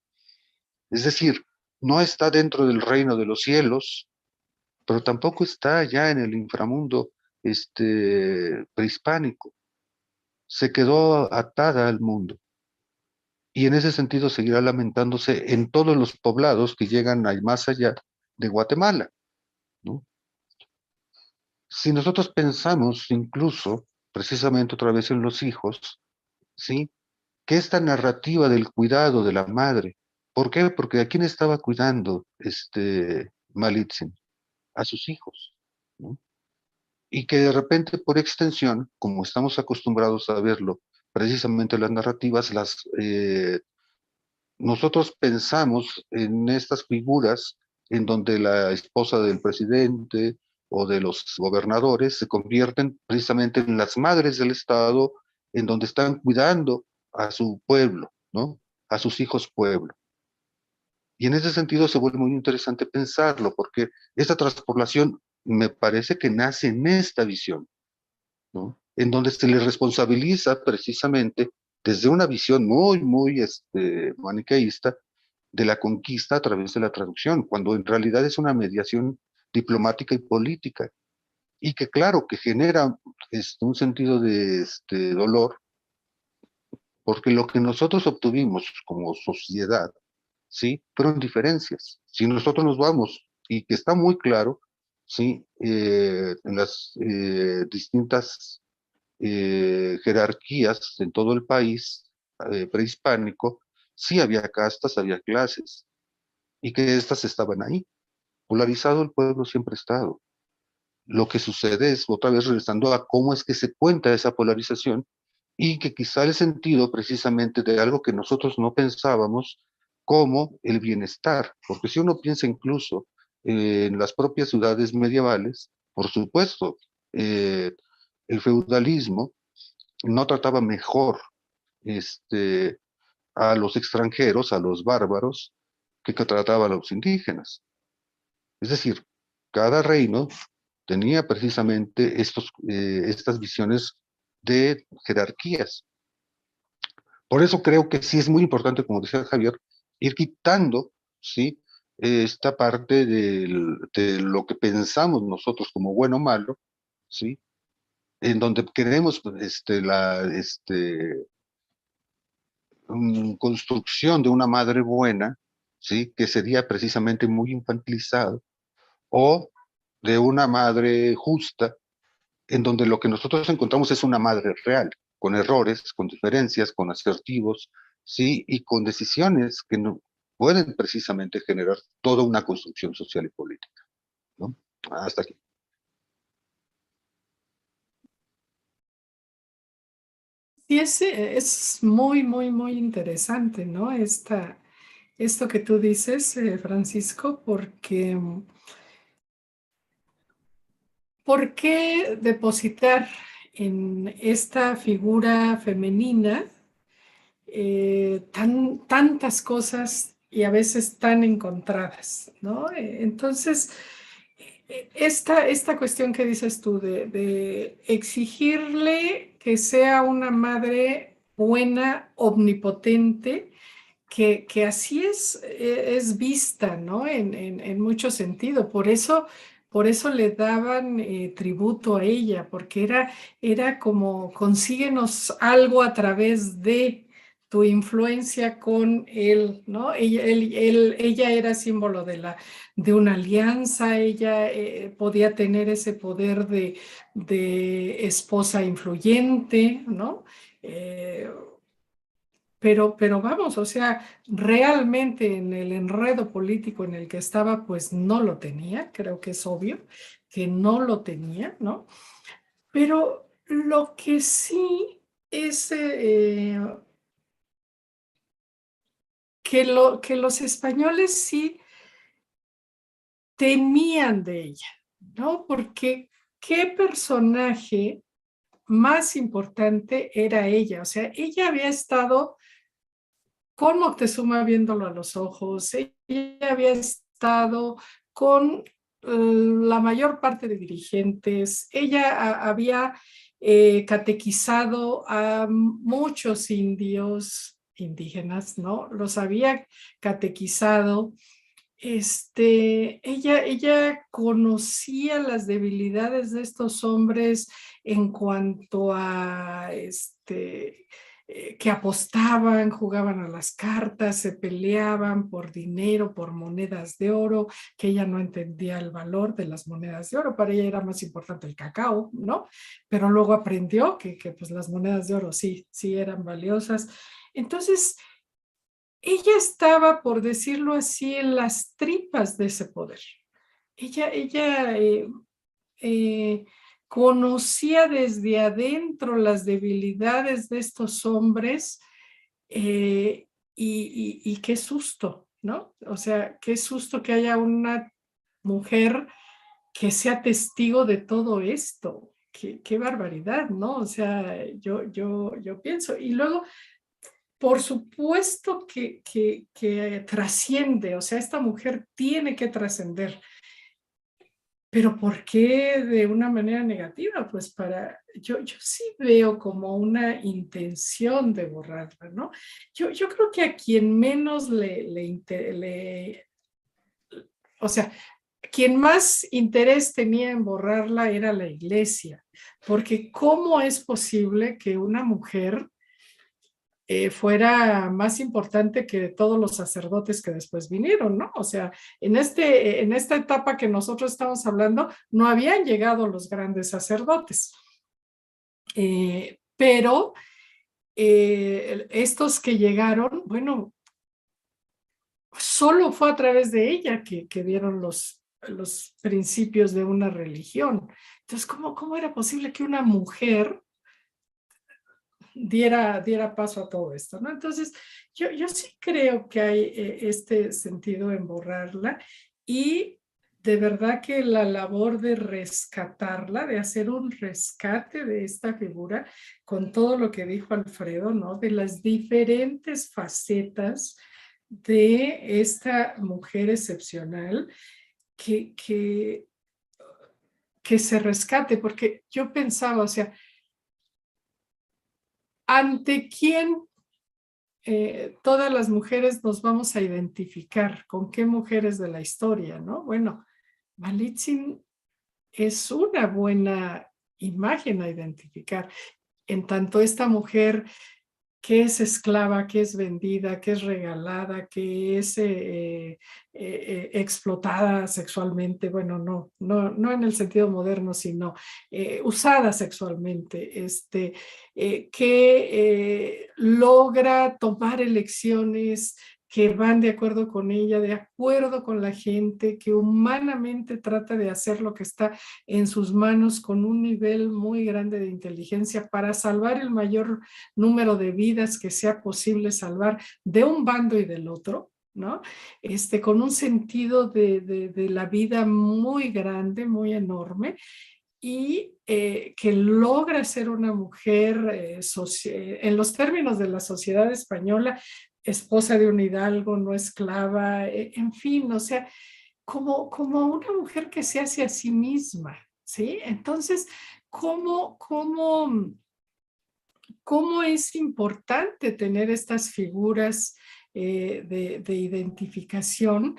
Es decir, no está dentro del reino de los cielos, pero tampoco está ya en el inframundo prehispánico. Se quedó atada al mundo. Y en ese sentido seguirá lamentándose en todos los poblados que llegan al más allá de Guatemala, ¿no? Si nosotros pensamos incluso, precisamente otra vez en los hijos, ¿sí? Que esta narrativa del cuidado de la madre, ¿por qué? Porque ¿a quién estaba cuidando Malitzin? A sus hijos, ¿no? Y que de repente por extensión, como estamos acostumbrados a verlo precisamente las narrativas, nosotros pensamos en estas figuras en donde la esposa del presidente o de los gobernadores se convierten precisamente en las madres del Estado, en donde están cuidando a su pueblo, ¿no? A sus hijos pueblo. Y en ese sentido se vuelve muy interesante pensarlo, porque esta transpoblación me parece que nace en esta visión, ¿no? En donde se le responsabiliza precisamente desde una visión muy maniqueísta de la conquista a través de la traducción, cuando en realidad es una mediación diplomática y política, y que claro, que genera un sentido de dolor, porque lo que nosotros obtuvimos como sociedad, ¿sí? Fueron diferencias. Si nosotros nos vamos, y que está muy claro, ¿sí? En las distintas jerarquías en todo el país prehispánico, sí había castas, había clases, y que éstas estaban ahí. Polarizado el pueblo siempre ha estado. Lo que sucede es, otra vez regresando a cómo es que se cuenta esa polarización, y que quizá el sentido precisamente de algo que nosotros no pensábamos, como el bienestar, porque si uno piensa incluso en las propias ciudades medievales, por supuesto, el feudalismo no trataba mejor este, a los extranjeros, a los bárbaros, que trataba a los indígenas. Es decir, cada reino tenía precisamente estas visiones de jerarquías. Por eso creo que sí es muy importante, como decía Javier, ir quitando, ¿sí? Esta parte de lo que pensamos nosotros como bueno o malo, ¿sí? En donde queremos construcción de una madre buena, ¿sí? Que sería precisamente muy infantilizado, o de una madre justa, en donde lo que nosotros encontramos es una madre real, con errores, con diferencias, con asertivos, ¿sí? Y con decisiones que no pueden precisamente generar toda una construcción social y política, ¿no? Hasta aquí. Sí, es muy, muy, muy interesante, ¿no? Esto que tú dices, Francisco, porque ¿por qué depositar en esta figura femenina tantas cosas y a veces tan encontradas, ¿no? Entonces, esta cuestión que dices tú de exigirle que sea una madre buena, omnipotente, que así es vista, ¿no? En mucho sentido. Por eso le daban tributo a ella, porque era como consíguenos algo a través de tu influencia con él, ¿no? Ella era símbolo de una alianza, ella podía tener ese poder de esposa influyente, ¿no? Pero vamos, o sea, realmente en el enredo político en el que estaba, pues no lo tenía, creo que es obvio que no lo tenía, ¿no? Pero lo que sí es que los españoles sí temían de ella, ¿no? Porque ¿qué personaje más importante era ella? O sea, ella había estado con Moctezuma viéndolo a los ojos, ella había estado con la mayor parte de dirigentes, ella había catequizado a muchos indios, indígenas, ¿no? Los había catequizado. Ella conocía las debilidades de estos hombres en cuanto a que apostaban, jugaban a las cartas, se peleaban por dinero, por monedas de oro, que ella no entendía el valor de las monedas de oro, para ella era más importante el cacao, ¿no? Pero luego aprendió que pues las monedas de oro sí eran valiosas. Entonces, ella estaba, por decirlo así, en las tripas de ese poder. Ella eh, conocía desde adentro las debilidades de estos hombres, y qué susto, ¿no? O sea, qué susto que haya una mujer que sea testigo de todo esto. Qué barbaridad, ¿no? O sea, yo pienso. Y luego, por supuesto que trasciende, o sea, esta mujer tiene que trascender. Pero ¿por qué de una manera negativa? Pues yo sí veo como una intención de borrarla, ¿no? Yo creo que a quien menos o sea, quien más interés tenía en borrarla era la iglesia, porque ¿cómo es posible que una mujer fuera más importante que todos los sacerdotes que después vinieron, ¿no? O sea, en esta etapa que nosotros estamos hablando, no habían llegado los grandes sacerdotes. Pero estos que llegaron, bueno, solo fue a través de ella que dieron los principios de una religión. Entonces, ¿cómo era posible que una mujer diera paso a todo esto, ¿no? Entonces, yo sí creo que hay este sentido en borrarla, y de verdad que la labor de rescatarla, de hacer un rescate de esta figura, con todo lo que dijo Alfredo, ¿no? De las diferentes facetas de esta mujer excepcional, que se rescate, porque yo pensaba, o sea, ¿ante quién todas las mujeres nos vamos a identificar? ¿Con qué mujeres de la historia, no? Bueno, Malitzin es una buena imagen a identificar, en tanto esta mujer que es esclava, que es vendida, que es regalada, que es explotada sexualmente, bueno, no en el sentido moderno, sino usada sexualmente, que logra tomar elecciones que van de acuerdo con ella, de acuerdo con la gente, que humanamente trata de hacer lo que está en sus manos con un nivel muy grande de inteligencia para salvar el mayor número de vidas que sea posible salvar de un bando y del otro, ¿no? Con un sentido de la vida muy grande, muy enorme, y que logra ser una mujer, en los términos de la sociedad española, esposa de un hidalgo, no esclava, en fin, o sea, como una mujer que se hace a sí misma, ¿sí? Entonces, ¿cómo es importante tener estas figuras de identificación,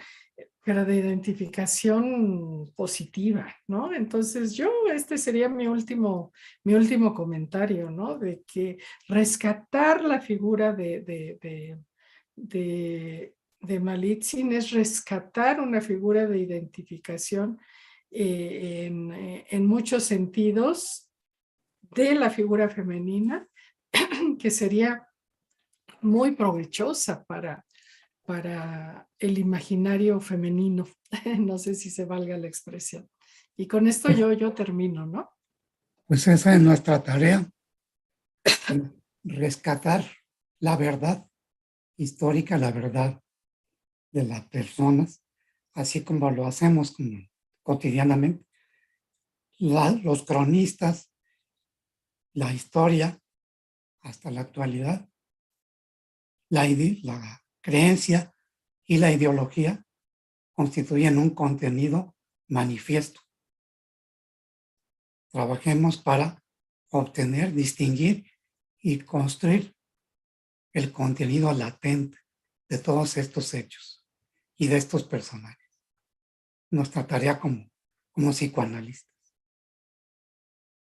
pero de identificación positiva, ¿no? Entonces este sería mi último comentario, ¿no? De que rescatar la figura de Malitzin es rescatar una figura de identificación en muchos sentidos de la figura femenina, que sería muy provechosa para el imaginario femenino. No sé si se valga la expresión. Y con esto yo termino, ¿no? Pues esa es nuestra tarea, rescatar la verdad histórica, la verdad de las personas, así como lo hacemos cotidianamente. Los cronistas, la historia, hasta la actualidad, la creencia y la ideología constituyen un contenido manifiesto. Trabajemos para obtener, distinguir y construir el contenido latente de todos estos hechos y de estos personajes. Nuestra tarea como psicoanalistas.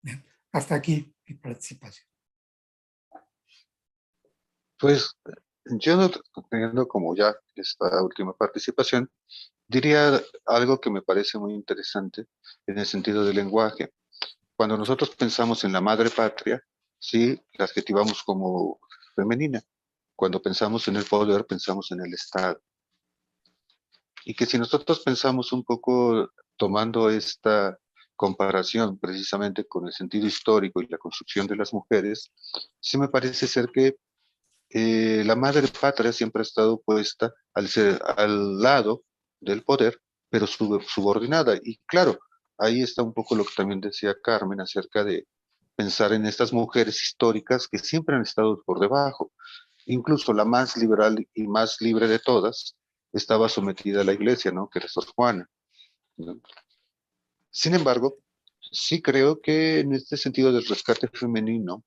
Bien, hasta aquí mi participación. Pues yo, teniendo como ya esta última participación, diría algo que me parece muy interesante en el sentido del lenguaje. Cuando nosotros pensamos en la madre patria, sí, la adjetivamos como femenina. Cuando pensamos en el poder, pensamos en el Estado. Y que si nosotros pensamos un poco tomando esta comparación precisamente con el sentido histórico y la construcción de las mujeres, sí me parece ser que la madre patria siempre ha estado puesta al lado del poder, pero subordinada. Y claro, ahí está un poco lo que también decía Carmen acerca de pensar en estas mujeres históricas que siempre han estado por debajo. Incluso la más liberal y más libre de todas estaba sometida a la iglesia, ¿no? Que era Sor Juana, ¿no? Sin embargo, sí creo que en este sentido del rescate femenino,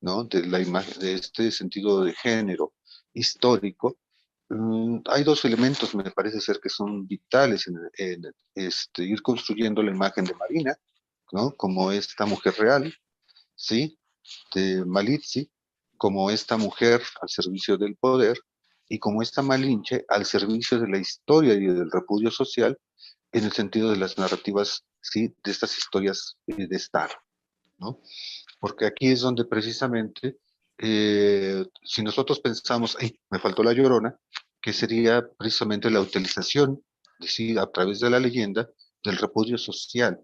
¿no? De la imagen, de este sentido de género histórico, hay dos elementos, me parece ser, que son vitales en ir construyendo la imagen de Marina, ¿no? Como esta mujer real, ¿sí? De Malizzi, como esta mujer al servicio del poder, y como esta Malinche al servicio de la historia y del repudio social, en el sentido de las narrativas, ¿sí? De estas historias de Estado, ¿no? Porque aquí es donde precisamente, si nosotros pensamos, ay, me faltó la Llorona, que sería precisamente la utilización, decir, a través de la leyenda, del repudio social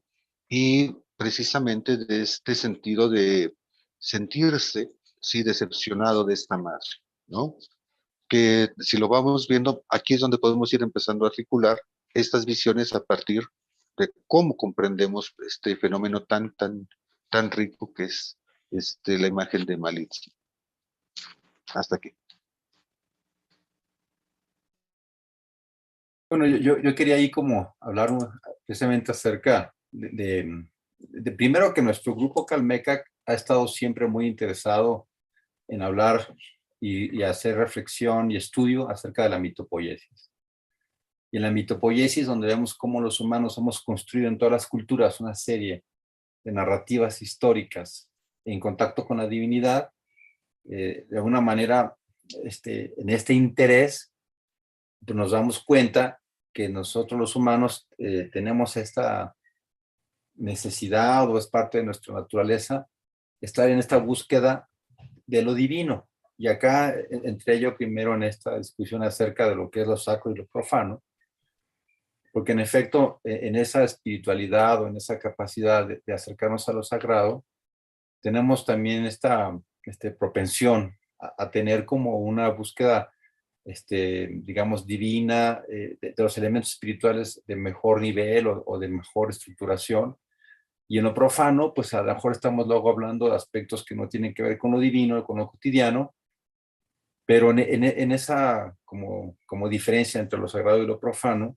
y precisamente de este sentido de sentirse, sí, decepcionado de esta madre, ¿no? Que si lo vamos viendo, aquí es donde podemos ir empezando a articular estas visiones a partir de cómo comprendemos este fenómeno tan rico que es la imagen de Malizzi. Hasta aquí. Bueno, yo quería ahí como hablar precisamente acerca de primero que nuestro grupo Calmecac ha estado siempre muy interesado en hablar y hacer reflexión y estudio acerca de la mitopoiesis. Y en la mitopoiesis, donde vemos cómo los humanos hemos construido en todas las culturas una serie de narrativas históricas en contacto con la divinidad, de alguna manera, en este interés, pues nos damos cuenta que nosotros los humanos tenemos esta necesidad, o es parte de nuestra naturaleza, estar en esta búsqueda de lo divino. Y acá entré yo primero en esta discusión acerca de lo que es lo sacro y lo profano, porque en efecto, en esa espiritualidad o en esa capacidad de acercarnos a lo sagrado, tenemos también esta propensión a tener como una búsqueda, digamos, divina, de los elementos espirituales de mejor nivel o de mejor estructuración. Y en lo profano, pues a lo mejor estamos luego hablando de aspectos que no tienen que ver con lo divino, con lo cotidiano, pero en esa como diferencia entre lo sagrado y lo profano,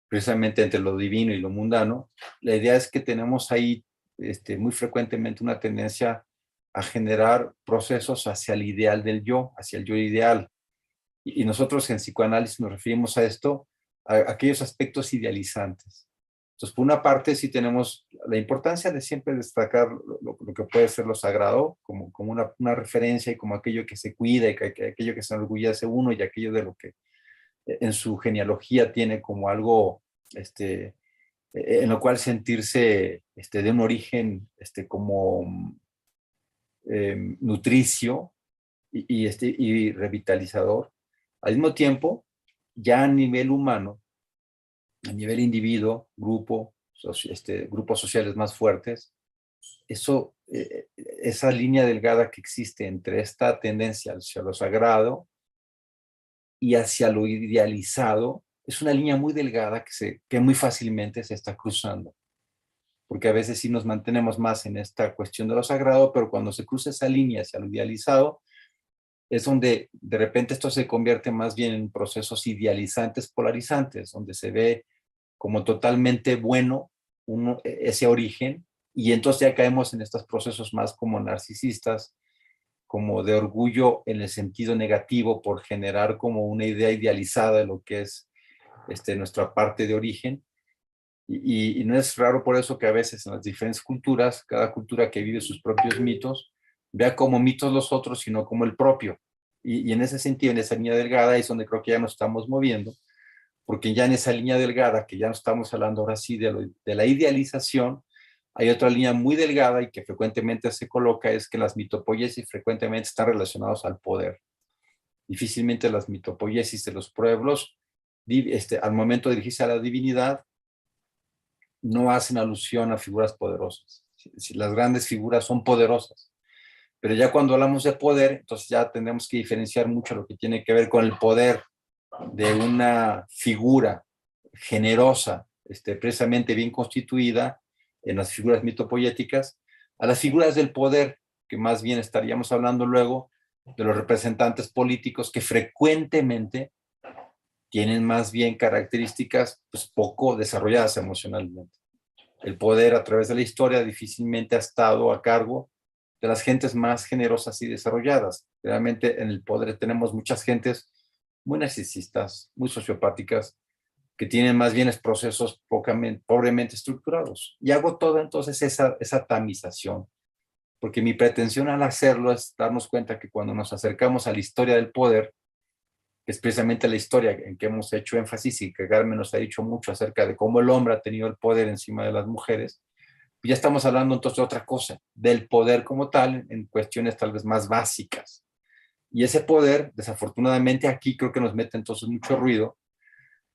precisamente entre lo divino y lo mundano, la idea es que tenemos ahí muy frecuentemente una tendencia a generar procesos hacia el ideal del yo, hacia el yo ideal. Y nosotros en psicoanálisis nos referimos a esto, a aquellos aspectos idealizantes. Entonces, por una parte, sí tenemos la importancia de siempre destacar lo que puede ser lo sagrado, como una referencia y como aquello que se cuida y aquello que se enorgullece uno y aquello de lo que en su genealogía tiene como algo en lo cual sentirse de un origen como nutricio y revitalizador. Al mismo tiempo, ya a nivel humano, a nivel individuo, grupos sociales más fuertes, esa línea delgada que existe entre esta tendencia hacia lo sagrado y hacia lo idealizado, es una línea muy delgada que muy fácilmente se está cruzando. Porque a veces sí nos mantenemos más en esta cuestión de lo sagrado, pero cuando se cruza esa línea hacia lo idealizado, es donde de repente esto se convierte más bien en procesos idealizantes, polarizantes, donde se ve como totalmente bueno ese origen, y entonces ya caemos en estos procesos más como narcisistas, como de orgullo en el sentido negativo por generar como una idea idealizada de lo que es nuestra parte de origen. Y no es raro por eso que a veces en las diferentes culturas, cada cultura que vive sus propios mitos, vea como mitos los otros, sino como el propio. Y en ese sentido, en esa línea delgada es donde creo que ya nos estamos moviendo, porque ya en esa línea delgada, que ya no estamos hablando ahora sí de la idealización, hay otra línea muy delgada y que frecuentemente se coloca, es que las mitopoiesis frecuentemente están relacionados al poder. Difícilmente las mitopoiesis de los pueblos, al momento de dirigirse a la divinidad, no hacen alusión a figuras poderosas. Si las grandes figuras son poderosas, pero ya cuando hablamos de poder, entonces ya tenemos que diferenciar mucho lo que tiene que ver con el poder de una figura generosa, precisamente bien constituida en las figuras mitopoéticas, a las figuras del poder, que más bien estaríamos hablando luego de los representantes políticos que frecuentemente tienen más bien características pues, poco desarrolladas emocionalmente. El poder a través de la historia difícilmente ha estado a cargo de las gentes más generosas y desarrolladas. Realmente en el poder tenemos muchas gentes muy narcisistas, muy sociopáticas, que tienen más bien procesos pobremente estructurados. Y hago toda entonces esa tamización, porque mi pretensión al hacerlo es darnos cuenta que cuando nos acercamos a la historia del poder, que es precisamente la historia en que hemos hecho énfasis y que Carmen nos ha dicho mucho acerca de cómo el hombre ha tenido el poder encima de las mujeres, ya estamos hablando entonces de otra cosa, del poder como tal, en cuestiones tal vez más básicas. Y ese poder, desafortunadamente aquí creo que nos mete entonces mucho ruido,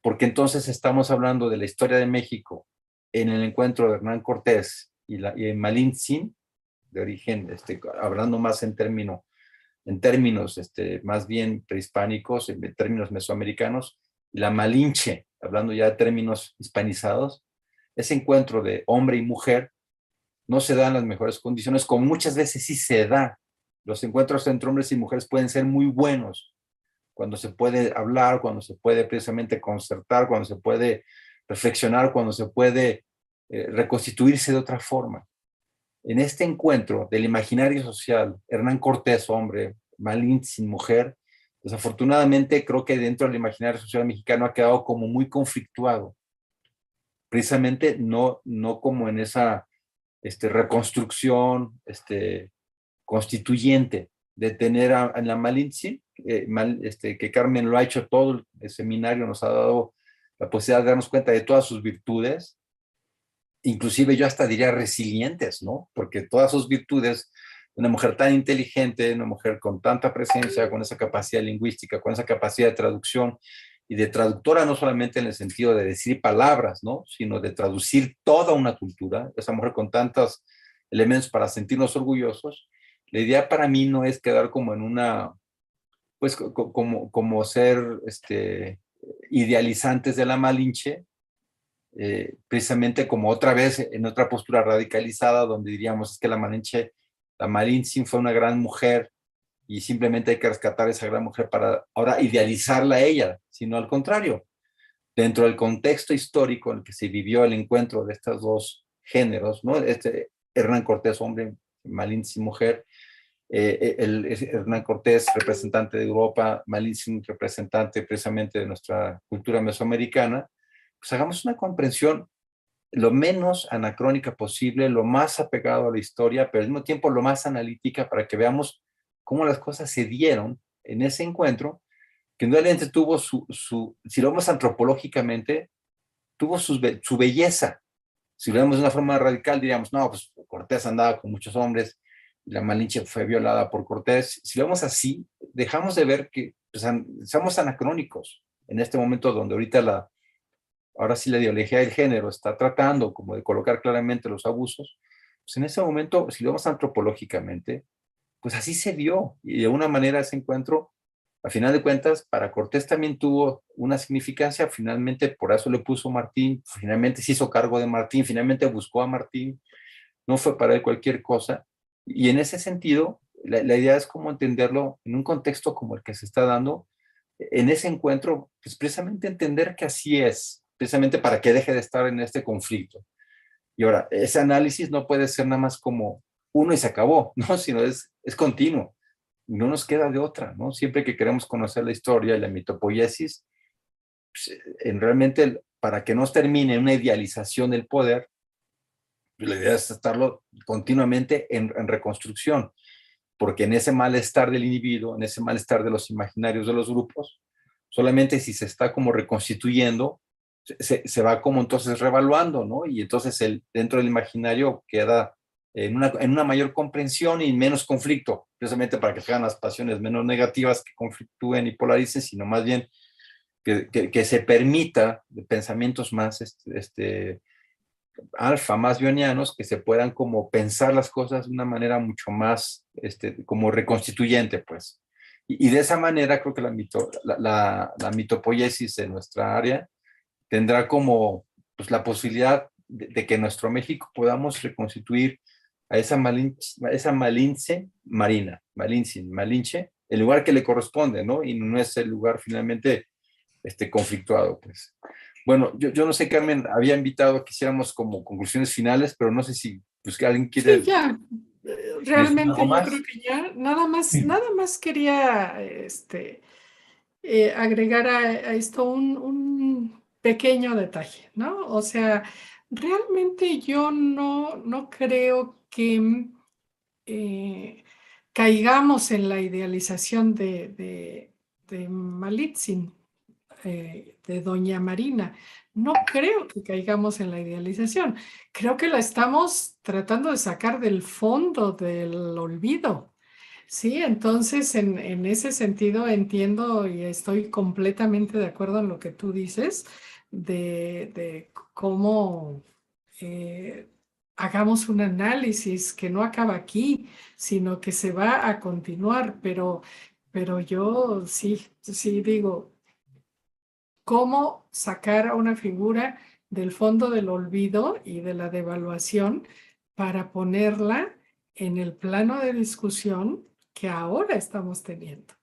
porque entonces estamos hablando de la historia de México en el encuentro de Hernán Cortés y Malintzin, de origen, hablando más en términos más bien prehispánicos, en términos mesoamericanos, y la Malinche, hablando ya de términos hispanizados. Ese encuentro de hombre y mujer no se da en las mejores condiciones, como muchas veces sí se da. Los encuentros entre hombres y mujeres pueden ser muy buenos, cuando se puede hablar, cuando se puede precisamente concertar, cuando se puede reflexionar, cuando se puede reconstituirse de otra forma. En este encuentro del imaginario social, Hernán Cortés, hombre, Malintzin, mujer, desafortunadamente creo que dentro del imaginario social mexicano ha quedado como muy conflictuado. Precisamente no como en esa reconstrucción constituyente de tener a la Malintzin, que Carmen lo ha hecho todo el seminario, nos ha dado la posibilidad de darnos cuenta de todas sus virtudes, inclusive yo hasta diría resilientes, ¿no? Porque todas sus virtudes, una mujer tan inteligente, una mujer con tanta presencia, con esa capacidad lingüística, con esa capacidad de traducción y de traductora no solamente en el sentido de decir palabras, ¿no? Sino de traducir toda una cultura, esa mujer con tantos elementos para sentirnos orgullosos. La idea para mí no es quedar como en una, pues como ser idealizantes de la Malinche, precisamente como otra vez en otra postura radicalizada donde diríamos es que la Malinche fue una gran mujer y simplemente hay que rescatar a esa gran mujer para ahora idealizarla a ella, sino al contrario, dentro del contexto histórico en el que se vivió el encuentro de estos dos géneros, ¿no? Hernán Cortés, hombre, Malinche, mujer, Hernán Cortés, representante de Europa, Malinche, representante precisamente de nuestra cultura mesoamericana, pues hagamos una comprensión lo menos anacrónica posible, lo más apegado a la historia, pero al mismo tiempo lo más analítica para que veamos cómo las cosas se dieron en ese encuentro, que realmente tuvo si lo vemos antropológicamente, tuvo su belleza. Si lo vemos de una forma radical, diríamos, no, pues Cortés andaba con muchos hombres, la Malinche fue violada por Cortés. Si lo vemos así, dejamos de ver que pues, somos anacrónicos en este momento donde ahorita ahora sí la ideología del género está tratando como de colocar claramente los abusos, pues en ese momento, si lo vemos antropológicamente, pues así se dio. Y de una manera ese encuentro, a final de cuentas, para Cortés también tuvo una significancia, finalmente por eso le puso Martín, finalmente se hizo cargo de Martín, finalmente buscó a Martín, no fue para él cualquier cosa. Y en ese sentido, la idea es como entenderlo en un contexto como el que se está dando, en ese encuentro, pues precisamente entender que así es, precisamente para que deje de estar en este conflicto. Y ahora, ese análisis no puede ser nada más como uno y se acabó, ¿no? Sino es continuo. No nos queda de otra, ¿no? Siempre que queremos conocer la historia y la mitopoiesis, pues, realmente para que no termine una idealización del poder, la idea es estarlo continuamente en reconstrucción, porque en ese malestar del individuo, en ese malestar de los imaginarios de los grupos, solamente si se está como reconstituyendo, se va como entonces revaluando, ¿no? Y entonces dentro del imaginario queda en una mayor comprensión y menos conflicto, precisamente para que sean las pasiones menos negativas que conflictúen y polaricen, sino más bien que se permita pensamientos más alfa, más bionianos, que se puedan como pensar las cosas de una manera mucho más como reconstituyente, pues. Y de esa manera creo que la mitopoiesis de nuestra área tendrá como pues, la posibilidad de que en nuestro México podamos reconstituir a esa Malinche marina, Malinche, el lugar que le corresponde, ¿no? Y no es el lugar finalmente conflictuado, pues. Bueno, yo no sé, Carmen, había invitado a que hiciéramos como conclusiones finales, pero no sé si pues, que alguien Sí, quiere ya. decir algo Realmente yo más. creo que ya Sí. nada más quería agregar a esto un pequeño detalle, ¿no? O sea, realmente yo no creo que caigamos en la idealización de Malitzin, de Doña Marina. No creo que caigamos en la idealización. Creo que la estamos tratando de sacar del fondo del olvido. Sí, entonces en ese sentido entiendo y estoy completamente de acuerdo en lo que tú dices de cómo hagamos un análisis que no acaba aquí, sino que se va a continuar, pero yo sí digo, ¿cómo sacar a una figura del fondo del olvido y de la devaluación para ponerla en el plano de discusión que ahora estamos teniendo?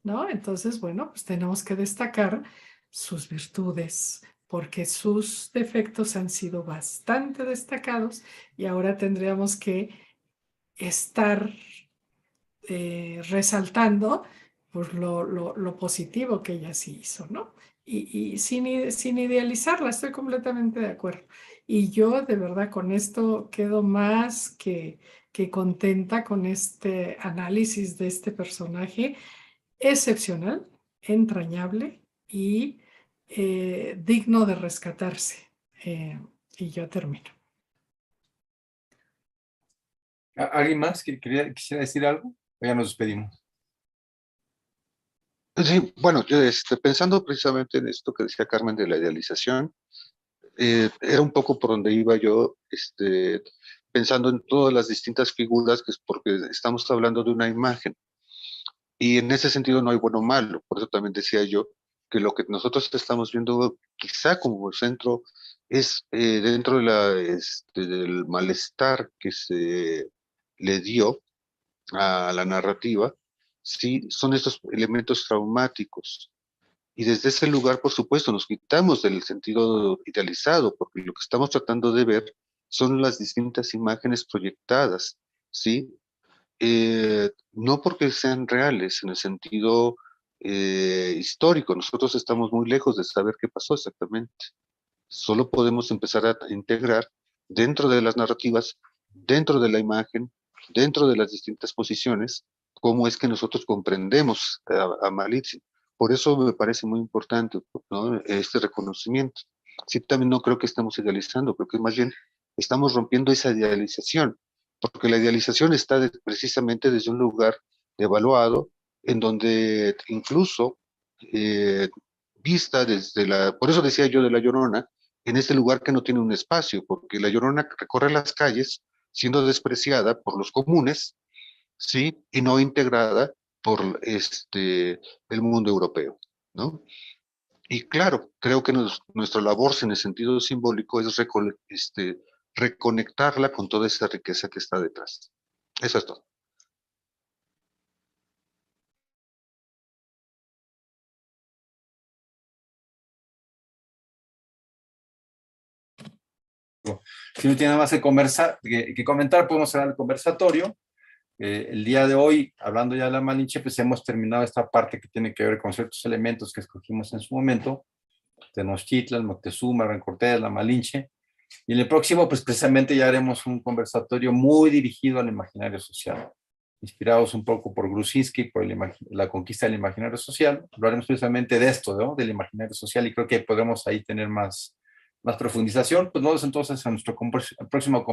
¿No? Entonces, bueno, pues tenemos que destacar sus virtudes, porque sus defectos han sido bastante destacados y ahora tendríamos que estar resaltando pues, lo positivo que ella sí hizo, ¿no? Y sin idealizarla, estoy completamente de acuerdo. Y yo de verdad con esto quedo más que contenta con este análisis de este personaje excepcional, entrañable y digno de rescatarse. Y yo termino. ¿Alguien más que quisiera decir algo? O ya nos despedimos. Sí, bueno, yo, pensando precisamente en esto que decía Carmen de la idealización, era un poco por donde iba yo, pensando en todas las distintas figuras, que es porque estamos hablando de una imagen. Y en ese sentido no hay bueno o malo. Por eso también decía yo que lo que nosotros estamos viendo quizá como centro es dentro de del malestar que se le dio a la narrativa, sí, son estos elementos traumáticos. Y desde ese lugar, por supuesto, nos quitamos del sentido idealizado, porque lo que estamos tratando de ver son las distintas imágenes proyectadas, ¿sí? No porque sean reales en el sentido histórico, nosotros estamos muy lejos de saber qué pasó exactamente. Solo podemos empezar a integrar dentro de las narrativas, dentro de la imagen, dentro de las distintas posiciones, cómo es que nosotros comprendemos a Malitzin. Por eso me parece muy importante, ¿no?, este reconocimiento. Sí, también no creo que estamos idealizando, creo que más bien estamos rompiendo esa idealización, porque la idealización está precisamente desde un lugar evaluado, en donde incluso vista desde por eso decía yo de La Llorona, en este lugar que no tiene un espacio, porque La Llorona recorre las calles siendo despreciada por los comunes, ¿sí? Y no integrada por el mundo europeo, ¿no? Y claro, creo que nuestra labor en el sentido simbólico es reconectarla con toda esa riqueza que está detrás. Eso es todo. Si no tiene nada más que comentar, podemos cerrar el conversatorio. El día de hoy, hablando ya de la Malinche, pues hemos terminado esta parte que tiene que ver con ciertos elementos que escogimos en su momento, Tenochtitlan, Moctezuma, Hernán Cortés, la Malinche. Y en el próximo, pues precisamente ya haremos un conversatorio muy dirigido al imaginario social, inspirados un poco por Grusinski, por la conquista del imaginario social. Hablaremos precisamente de esto, ¿no?, del imaginario social, y creo que podremos ahí tener más profundización. Pues nos vemos entonces a nuestro próximo